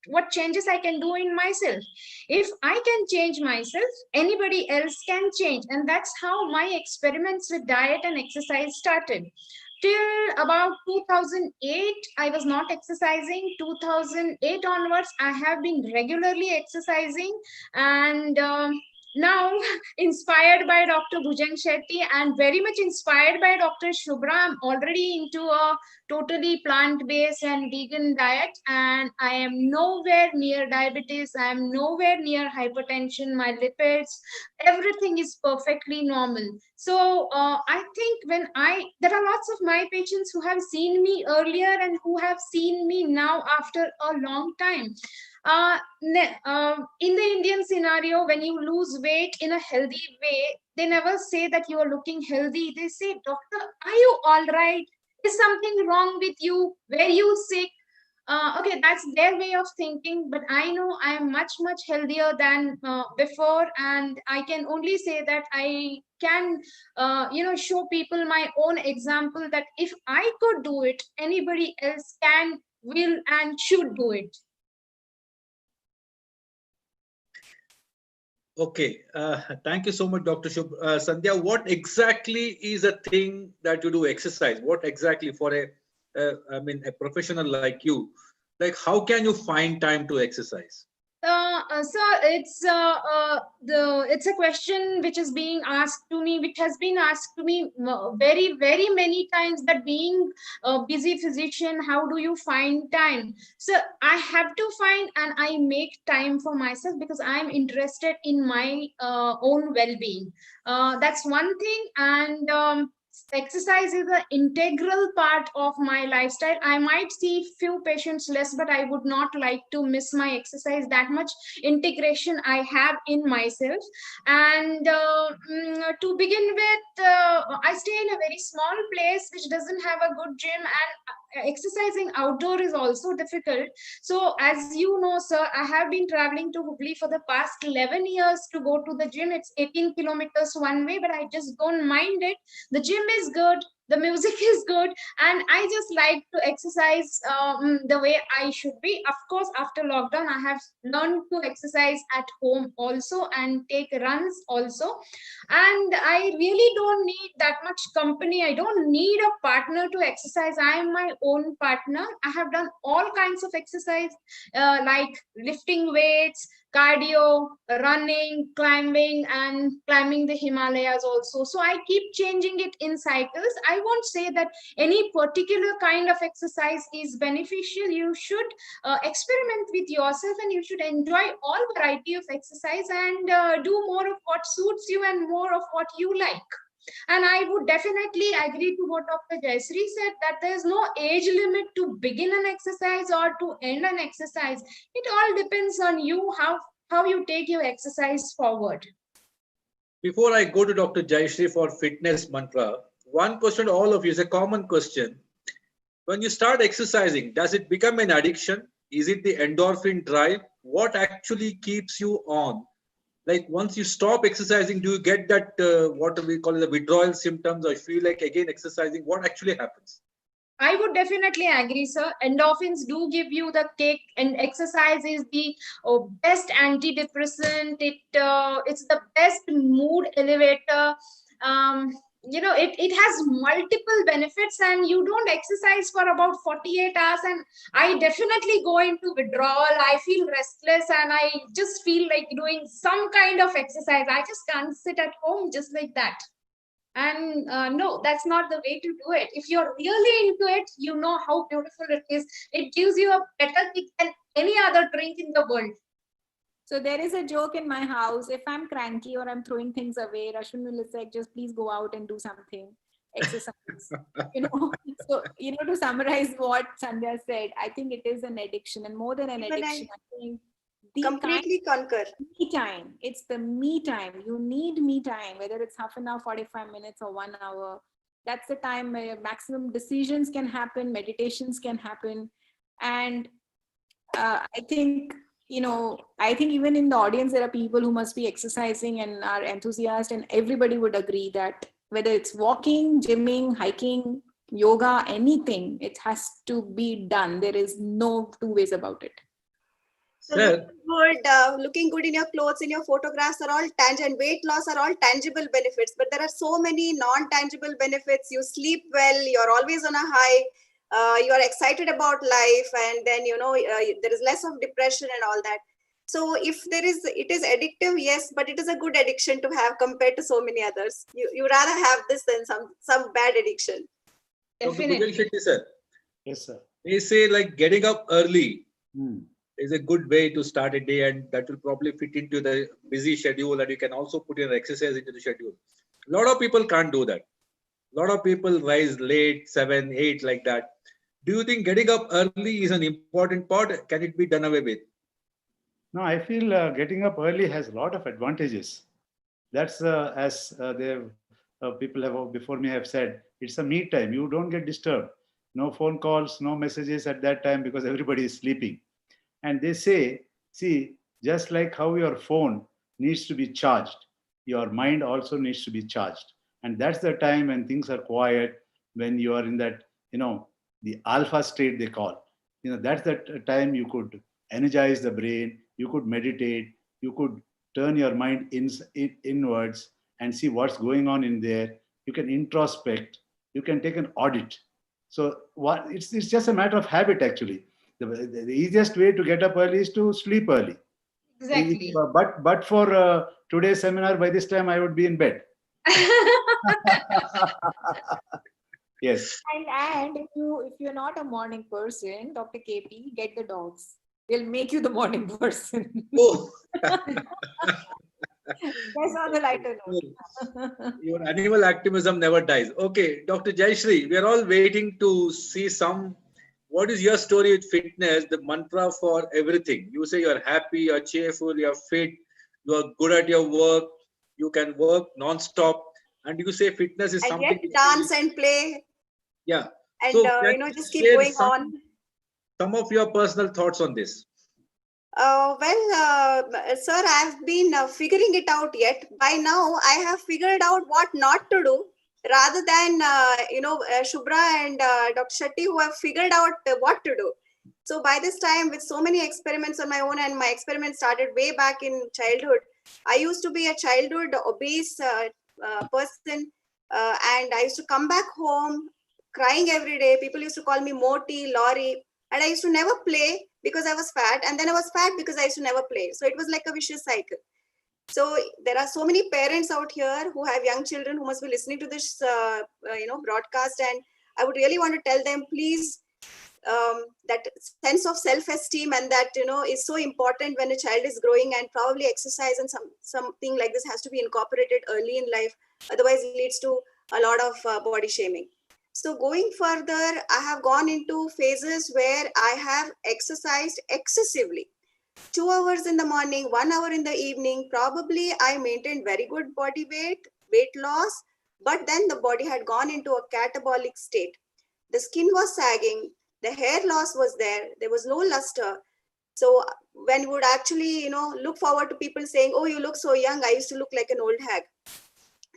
D: what changes I can do in myself. If I can change myself, anybody else can change. And that's how my experiments with diet and exercise started. Till about 2008, I was not exercising. 2008 onwards, I have been regularly exercising. And now, inspired by Dr. Bhujang Shetty and very much inspired by Dr. Shubhra, I'm already into a totally plant-based and vegan diet, and I am nowhere near diabetes. I am nowhere near hypertension. My lipids, everything is perfectly normal. So I think there are lots of my patients who have seen me earlier and who have seen me now after a long time. In the Indian scenario, when you lose weight in a healthy way, they never say that you are looking healthy. They say, doctor, are you all right? Is something wrong with you? Were you sick? Okay, that's their way of thinking, but I know I am much, much healthier than before, and I can only say that I can, show people my own example that if I could do it, anybody else can, will, and should do it.
A: Okay, thank you so much, Dr. Shubh. Sandhya, what exactly is a thing that you do exercise? What exactly for a professional like you, like how can you find time to exercise?
D: So it's a question which is being asked to me, which has been asked to me very, very many times, that being a busy physician, how do you find time? So I have to find, and I make time for myself because I'm interested in my own well-being. That's one thing, and exercise is an integral part of my lifestyle. I might see few patients less, but I would not like to miss my exercise. That much integration I have in myself. And to begin with, I stay in a very small place which doesn't have a good gym, and exercising outdoor is also difficult. So as you know, sir, I have been traveling to Hubli for the past 11 years to go to the gym. It's 18 kilometers one way, but I just don't mind it. The gym is good, the music is good, and I just like to exercise the way I should be. Of course, after lockdown, I have learned to exercise at home also and take runs also. And I really don't need that much company. I don't need a partner to exercise. I am my own partner. I have done all kinds of exercise, like lifting weights, cardio, running, climbing, and climbing the Himalayas also. So I keep changing it in cycles. I won't say that any particular kind of exercise is beneficial. You should experiment with yourself, and you should enjoy all variety of exercise, and do more of what suits you and more of what you like. And I would definitely agree to what Dr. Jayashree said, that there's no age limit to begin an exercise or to end an exercise. It all depends on you, how you take your exercise forward.
A: Before I go to Dr. Jayashree for fitness mantra, one question to all of you is a common question. When you start exercising, does it become an addiction? Is it the endorphin drive? What actually keeps you on? Like once you stop exercising, do you get that what we call the withdrawal symptoms, or feel like again exercising? What actually happens?
D: I would definitely agree, sir. Endorphins do give you the kick, and exercise is the best antidepressant. It's the best mood elevator. It has multiple benefits, and you don't exercise for about 48 hours, and I definitely go into withdrawal. I feel restless, and I just feel like doing some kind of exercise. I just can't sit at home just like that. And no, that's not the way to do it. If you're really into it, you know how beautiful it is. It gives you a better kick than any other drink in the world.
C: So there is a joke in my house. If I'm cranky or I'm throwing things away, Rashmi will say, just please go out and do something, exercise. So, to summarize what Sandhya said, I think it is an addiction, and more than an
E: Even
C: addiction, I think
E: completely concur.
C: me time. It's the me time. You need me time, whether it's half an hour, 45 minutes, or 1 hour. That's the time where maximum decisions can happen, meditations can happen. And I think, even in the audience, there are people who must be exercising and are enthusiasts, and everybody would agree that whether it's walking, gymming, hiking, yoga, anything, it has to be done. There is no two ways about it.
E: So looking good in your clothes, in your photographs are all tangible. Weight loss are all tangible benefits, but there are so many non-tangible benefits. You sleep well, you're always on a high, you are excited about life, and then there is less of depression and all that. So if it is addictive, yes, but it is a good addiction to have compared to so many others. You rather have this than some bad addiction.
A: Definitely. Dr. Bhujal Shetty, sir.
B: Yes, sir.
A: They say like getting up early is a good way to start a day, and that will probably fit into the busy schedule, and you can also put your exercise into the schedule. A lot of people can't do that. A lot of people rise late, 7, 8, like that. Do you think getting up early is an important part? Can it be done away with?
B: No, I feel getting up early has a lot of advantages. That's as people have before me have said, it's a me time. You don't get disturbed. no phone calls, no messages at that time because everybody is sleeping. And they say, see, just like how your phone needs to be charged, your mind also needs to be charged. And that's the time when things are quiet, when you are in that, the alpha state they call. That's the time you could energize the brain, you could meditate, you could turn your mind inwards and see what's going on in there. You can introspect, you can take an audit. So it's just a matter of habit actually. The easiest way to get up early is to sleep early.
D: Exactly.
B: But for today's seminar, by this time I would be in bed. Yes.
C: And if you're not a morning person, Dr. KP, get the dogs. They'll make you the morning person.
A: Oh,
C: That's on the lighter note.
A: your animal activism never dies. Okay, Dr. Jayashree, we are all waiting to see what is your story with fitness, the mantra for everything? You say you're happy, you're cheerful, you're fit, you're good at your work, you can work non-stop, and you say fitness is
E: And
A: something.
E: yet dance and play
A: Yeah.
E: and
A: So can you
E: just keep
A: share
E: going on.
A: some of your personal thoughts on this.
E: Sir, I've been figuring it out yet. By now, I have figured out what not to do rather than, Shubhra and Dr. Shetty who have figured out what to do. So by this time, with so many experiments on my own, and my experiments started way back in childhood. I used to be a childhood obese person, and I used to come back home crying every day. People used to call me Moti, Lori, and I used to never play because I was fat, and then I was fat because I used to never play. So it was like a vicious cycle. So there are so many parents out here who have young children who must be listening to this, broadcast, and I would really want to tell them, please, that sense of self-esteem and that is so important when a child is growing, and probably exercise and something like this has to be incorporated early in life. Otherwise, it leads to a lot of body shaming. So going further, I have gone into phases where I have exercised excessively. 2 hours in the morning, 1 hour in the evening. Probably I maintained very good body weight loss, but then the body had gone into a catabolic state. The skin was sagging, the hair loss was there, there was no luster. So when we would actually, look forward to people saying, oh, you look so young, I used to look like an old hag.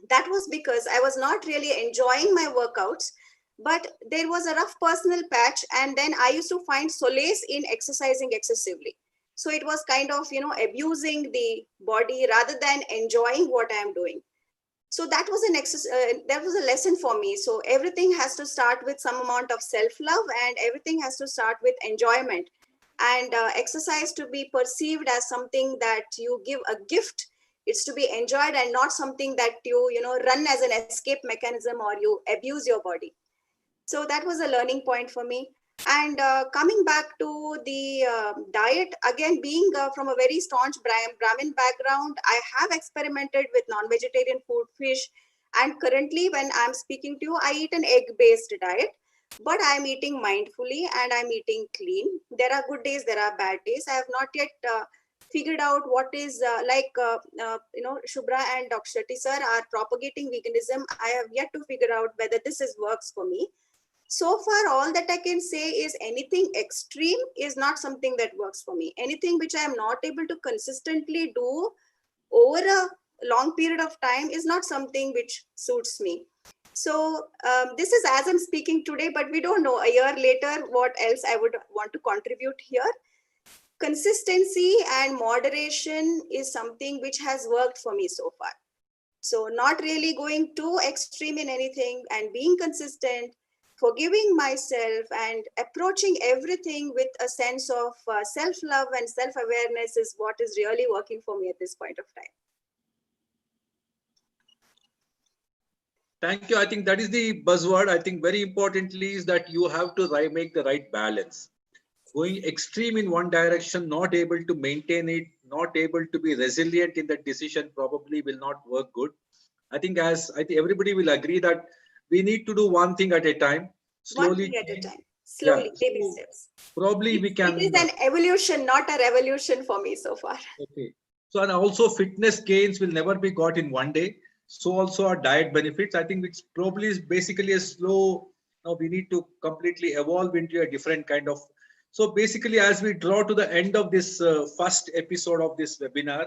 E: That was because I was not really enjoying my workouts, but there was a rough personal patch, and then I used to find solace in exercising excessively. So it was kind of, abusing the body rather than enjoying what I am doing. So that was that was a lesson for me. So everything has to start with some amount of self-love, and everything has to start with enjoyment. And exercise to be perceived as something that you give a gift. It's to be enjoyed and not something that you run as an escape mechanism or you abuse your body. So that was a learning point for me. And coming back to the diet, again, being from a very staunch Brahmin background, I have experimented with non-vegetarian food, fish. And currently, when I'm speaking to you, I eat an egg-based diet, but I'm eating mindfully and I'm eating clean. There are good days, there are bad days. I have not yet figured out what is Shubhra and Dr. Shetty sir are propagating veganism. I have yet to figure out whether this works for me. So far, all that I can say is anything extreme is not something that works for me. Anything which I am not able to consistently do over a long period of time is not something which suits me. So this is as I'm speaking today, but we don't know a year later what else I would want to contribute here. Consistency and moderation is something which has worked for me so far. So not really going too extreme in anything and being consistent, forgiving myself and approaching everything with a sense of self-love and self-awareness is what is really working for me at this point of time.
A: Thank you. I think that is the buzzword. I think very importantly is that you have to make the right balance. Going extreme in one direction, not able to maintain it, not able to be resilient in that decision probably will not work good. I think everybody will agree that we need to do one thing at a time, slowly.
E: One thing at a time, slowly, baby steps.
A: Probably we can.
E: It is an evolution, not a revolution for me so far.
A: Okay. So, and also fitness gains will never be got in one day. So also our diet benefits. I think it's probably is basically a slow Now we need to completely evolve into a different kind of. So basically, as we draw to the end of this first episode of this webinar,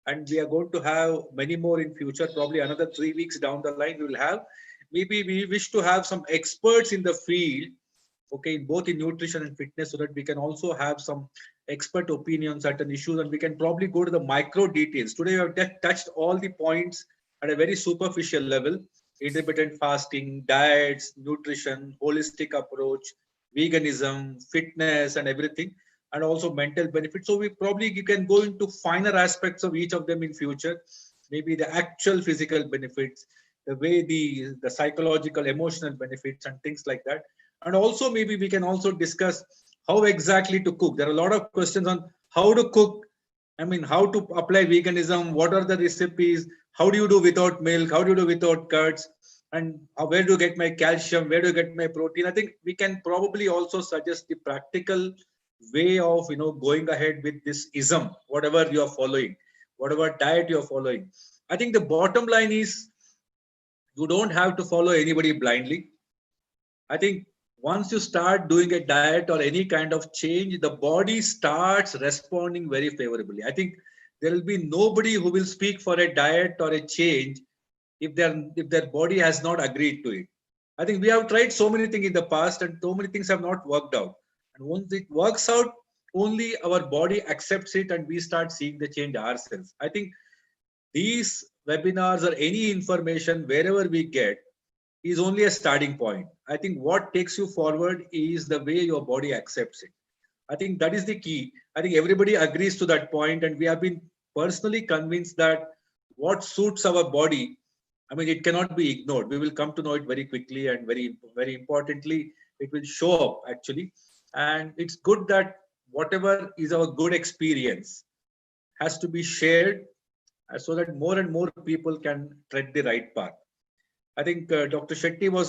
A: and we are going to have many more in future, probably another 3 weeks down the line, we will have. Maybe we wish to have some experts in the field, okay, both in nutrition and fitness, so that we can also have some expert opinion on certain issues, and we can probably go to the micro details. Today, we have touched all the points at a very superficial level: intermittent fasting, diets, nutrition, holistic approach, veganism, fitness, and everything, and also mental benefits. So you can go into finer aspects of each of them in future. Maybe the actual physical benefits, the way the psychological, emotional benefits, and things like that. And also maybe we can also discuss how exactly to cook. There are a lot of questions on how to cook. I mean, how to apply veganism, what are the recipes, how do you do without milk, how do you do without curds, and where do you get my calcium, where do you get my protein. I think we can probably also suggest the practical way of going ahead with this ism, whatever you are following, whatever diet you are following. I think the bottom line is you don't have to follow anybody blindly. I think once you start doing a diet or any kind of change, the body starts responding very favorably. I think there will be nobody who will speak for a diet or a change if their body has not agreed to it. I think we have tried so many things in the past and so many things have not worked out. And once it works out, only our body accepts it and we start seeing the change ourselves. I think these webinars or any information wherever we get is only a starting point. I think what takes you forward is the way your body accepts it. I think that is the key. I think everybody agrees to that point, and we have been personally convinced that what suits our body, I mean, it cannot be ignored. We will come to know it very quickly, and very, very importantly, it will show up actually. And it's good that whatever is our good experience has to be shared so that more and more people can tread the right path. I think Dr. Shetty was,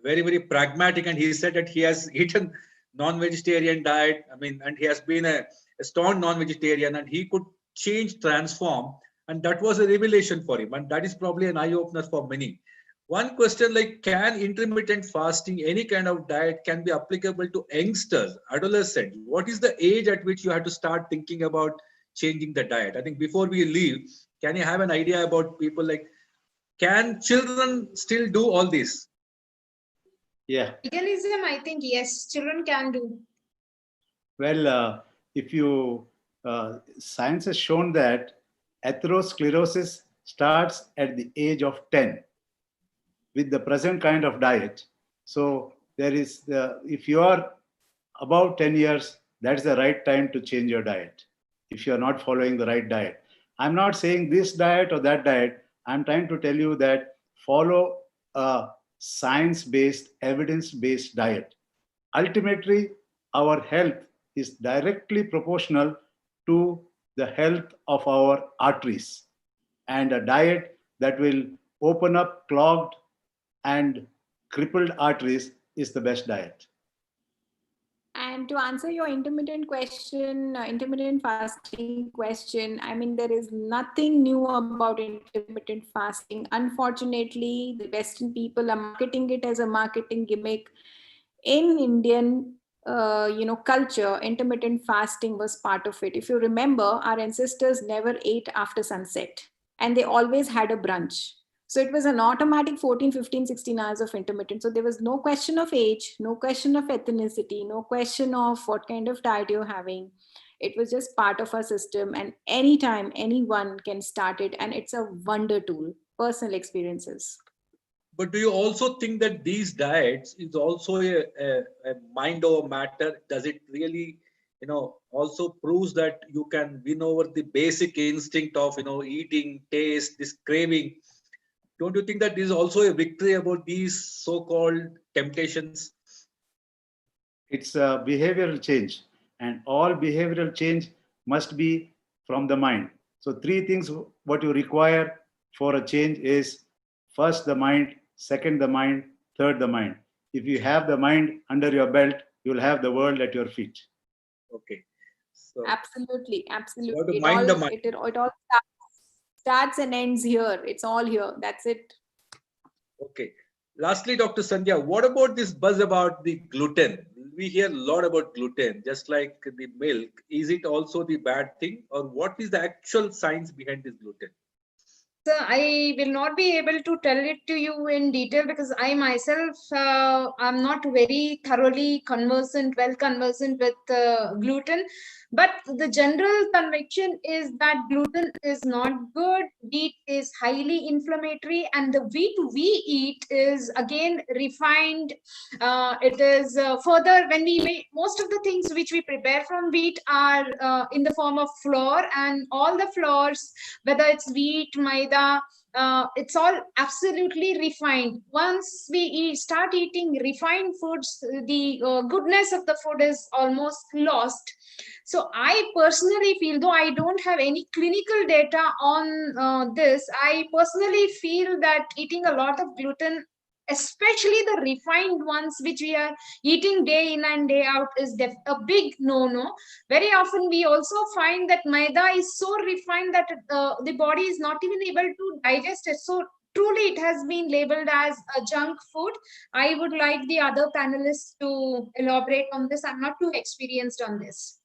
A: very, very pragmatic, and he said that he has eaten non-vegetarian diet. I mean, and he has been a staunch non-vegetarian, and he could change, transform, and that was a revelation for him. And that is probably an eye-opener for many. One question like, can intermittent fasting, any kind of diet, can be applicable to youngsters, adolescents? What is the age at which you have to start thinking about changing the diet? I think before we leave, can you have an idea about people like, can children still do all this?
B: Yeah.
D: Veganism, I think, yes, children can do.
B: Well, if you, science has shown that atherosclerosis starts at the age of 10 with the present kind of diet. So there is, if you are about 10 years, that's the right time to change your diet if you're not following the right diet. I'm not saying this diet or that diet. I'm trying to tell you that follow a science-based, evidence-based diet. Ultimately, our health is directly proportional to the health of our arteries. And a diet that will open up clogged and crippled arteries is the best diet.
C: And to answer your intermittent fasting question, I mean, there is nothing new about intermittent fasting. Unfortunately, the Western people are marketing it as a marketing gimmick. In Indian, culture, intermittent fasting was part of it. If you remember, our ancestors never ate after sunset, and they always had a brunch. So it was an automatic 14, 15, 16 hours of intermittent. So there was no question of age, no question of ethnicity, no question of what kind of diet you're having. It was just part of our system, and anytime anyone can start it, and it's a wonder tool. Personal experiences.
A: But do you also think that these diets is also a mind over matter? Does it really, also proves that you can win over the basic instinct of, eating, taste, this craving? Don't you think that this is also a victory about these so-called temptations?
B: It's a behavioral change, and all behavioral change must be from the mind. So 3 things what you require for a change is: first the mind, second the mind, third the mind. If you have the mind under your belt, you'll have the world at your feet.
A: Okay. So
C: absolutely.
A: It
C: all starts and ends here. It's all here. That's it.
A: Okay. Lastly, Dr. Sandhya, what about this buzz about the gluten? We hear a lot about gluten, just like the milk. Is it also the bad thing, or what is the actual science behind this gluten?
D: So I will not be able to tell it to you in detail because I myself am not very thoroughly well conversant with gluten. But the general conviction is that gluten is not good. Wheat is highly inflammatory, and the wheat we eat is again refined. It is further when we make most of the things which we prepare from wheat are in the form of flour, and all the flours, whether it's wheat, maida, it's all absolutely refined. Once we start eating refined foods, the goodness of the food is almost lost. So I personally feel, though I don't have any clinical data on this, I personally feel that eating a lot of gluten, especially the refined ones which we are eating day in and day out, is a big no-no. Very often we also find that maida is so refined that the body is not even able to digest it. So truly it has been labeled as a junk food. I would like the other panelists to elaborate on this. I'm not too experienced on this.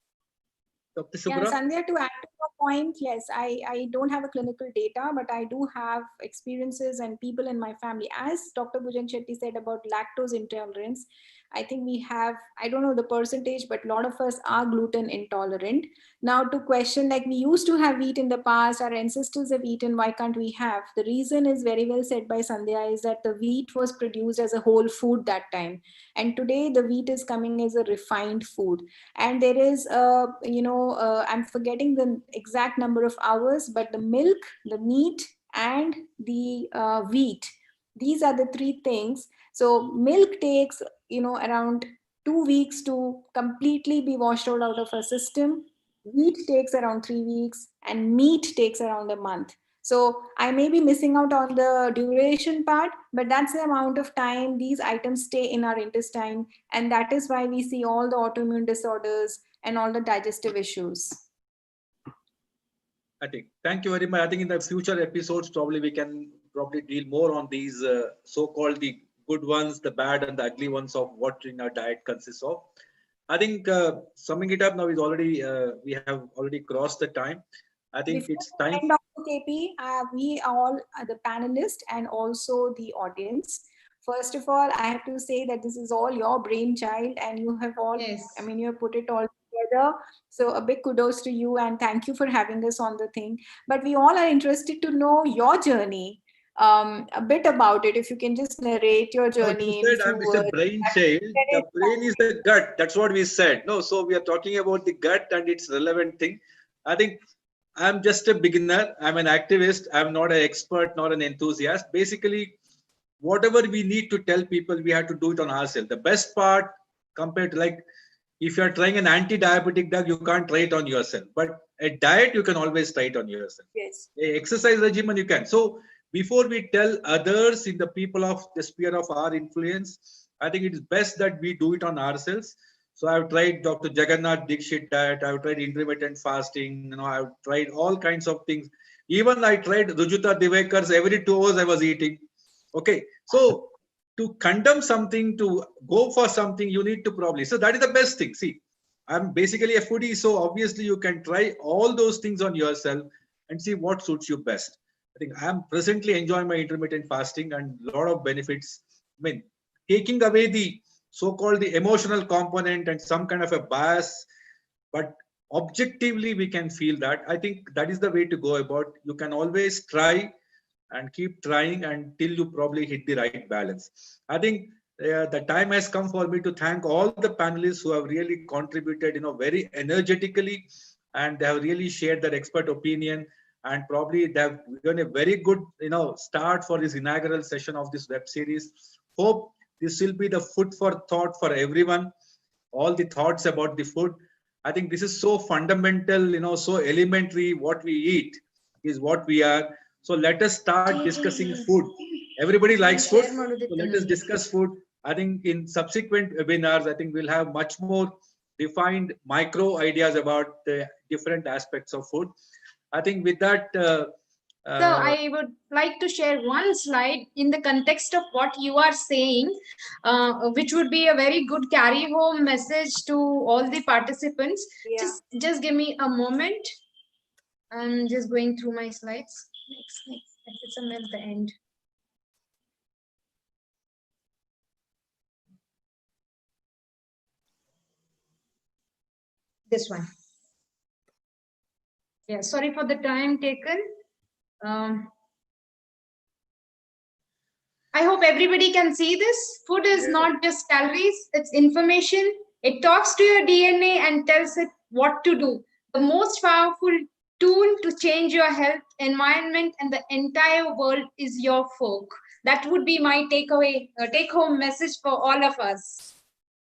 A: Dr.
C: Yeah,
A: Shubhra?
C: Sandhya, to add to your point, yes, I don't have a clinical data, but I do have experiences and people in my family. As Dr. Bhujan Shetty said about lactose intolerance, I think we have, I don't know the percentage, but a lot of us are gluten intolerant. Now, to question, like we used to have wheat in the past, our ancestors have eaten, why can't we have? The reason is very well said by Sandhya, is that the wheat was produced as a whole food that time. And today the wheat is coming as a refined food. And there is I'm forgetting the exact number of hours, but the milk, the meat, and the wheat, these are the three things. So milk takes around 2 weeks to completely be washed out of a system. Wheat takes around 3 weeks, and meat takes around a month. So I may be missing out on the duration part, but that's the amount of time these items stay in our intestine. And that is why we see all the autoimmune disorders and all the digestive issues.
A: I think. Thank you very much. I think in the future episodes, probably we can probably deal more on these so-called the good ones, the bad and the ugly ones of what in our diet consists of. I think summing it up now is already, we have already crossed the time. I think
C: Before
A: it's
C: we
A: time.
C: end, Dr. KP, we all, the panelists and also the audience. First of all, I have to say that this is all your brainchild, and you have all,
D: Yes.
C: I mean, you have put it all together. So a big kudos to you, and thank you for having us on the thing. But we all are interested to know your journey, a bit about it. If you can just narrate your
A: No, you
C: journey in a
A: said
C: few
A: it's a
C: words.
A: brain child. The brain is the gut. That's what we said. No, so we are talking about the gut and its relevant thing. I think I'm just a beginner. I'm an activist. I'm not an expert, not an enthusiast. Basically, whatever we need to tell people, we have to do it on ourselves. The best part compared to, like, if you're trying an anti-diabetic drug, you can't try it on yourself. But a diet, you can always try it on yourself.
C: Yes.
A: A exercise regimen, you can. So before we tell others in the people of the sphere of our influence, I think it is best that we do it on ourselves. So I've tried Dr. Jagannath Dikshit diet. I've tried intermittent fasting. I've tried all kinds of things. Even I tried Rujuta Divekar's every 2 hours I was eating. Okay. So to condemn something, to go for something, you need to probably. So that is the best thing. See, I'm basically a foodie. So obviously you can try all those things on yourself and see what suits you best. I think I'm presently enjoying my intermittent fasting and a lot of benefits. I mean, taking away the so-called the emotional component and some kind of a bias, but objectively we can feel that. I think that is the way to go about. You can always try and keep trying until you probably hit the right balance. I think the time has come for me to thank all the panelists who have really contributed, very energetically, and they have really shared their expert opinion, and probably they have given a very good, start for this inaugural session of this web series. Hope this will be the food for thought for everyone. All the thoughts about the food. I think this is so fundamental, so elementary. What we eat is what we are. So let us start discussing food. Everybody likes food. So let us discuss food. I think in subsequent webinars, I think we'll have much more defined micro ideas about the different aspects of food. I think with that,
D: So I would like to share one slide in the context of what you are saying, which would be a very good carry home message to all the participants.
E: Yeah.
D: Just give me a moment. I'm just going through my slides. Next. It's at the end. This one. Yeah, sorry for the time taken. I hope everybody can see this. Food is not just calories, it's information. It talks to your DNA and tells it what to do. The most powerful tool to change your health, environment, and the entire world is your fork. That would be my take-home message for all of us.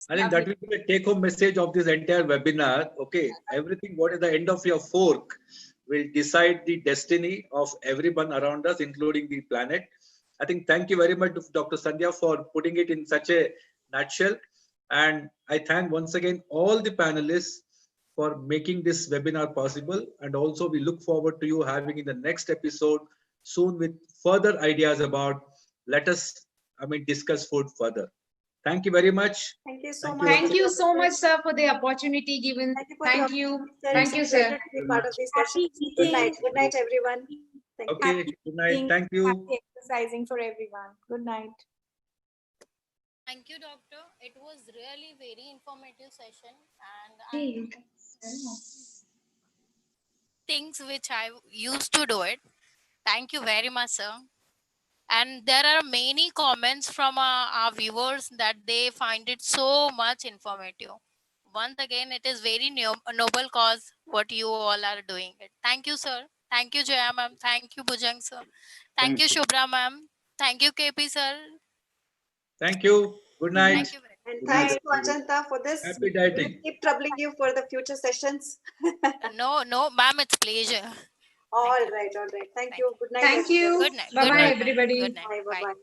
A: I think that will be the take-home message of this entire webinar. Okay, everything what is the end of your fork will decide the destiny of everyone around us, including the planet. I think thank you very much, Dr. Sandhya, for putting it in such a nutshell. And I thank once again all the panelists for making this webinar possible. And also we look forward to you having in the next episode soon with further ideas about, discuss food further. Thank you very much.
E: Thank you so
A: Thank
E: much.
A: you.
D: Thank you so much, sir, for the opportunity given.
E: Thank you.
D: Thank you, sir.
E: To be part of this session. Good night. Good night, everyone. Thank you.
A: Okay, good night. Thank you.
C: Happy exercising for everyone. Good night.
F: Thank you, doctor. It was really very informative session, and things which I used to do it. Thank you very much, sir. And there are many comments from our viewers that they find it so much informative. Once again, it is very noble cause what you all are doing it. Thank you, sir. Thank you, Jaya ma'am. Thank you, Bhujang sir. Thank you, Shubhra ma'am. Thank you, KP sir.
A: Thank you. Good night.
F: Thank you.
E: And thanks to Ajanta for this.
A: Happy dieting.
E: Keep troubling you for the future sessions.
F: No, ma'am, it's pleasure.
E: All right. Thank you. Good night.
D: Thank you.
F: Good night.
D: Bye-bye,
F: Good night.
D: everybody.
F: Good night.
E: Bye.
F: Bye.
E: Bye.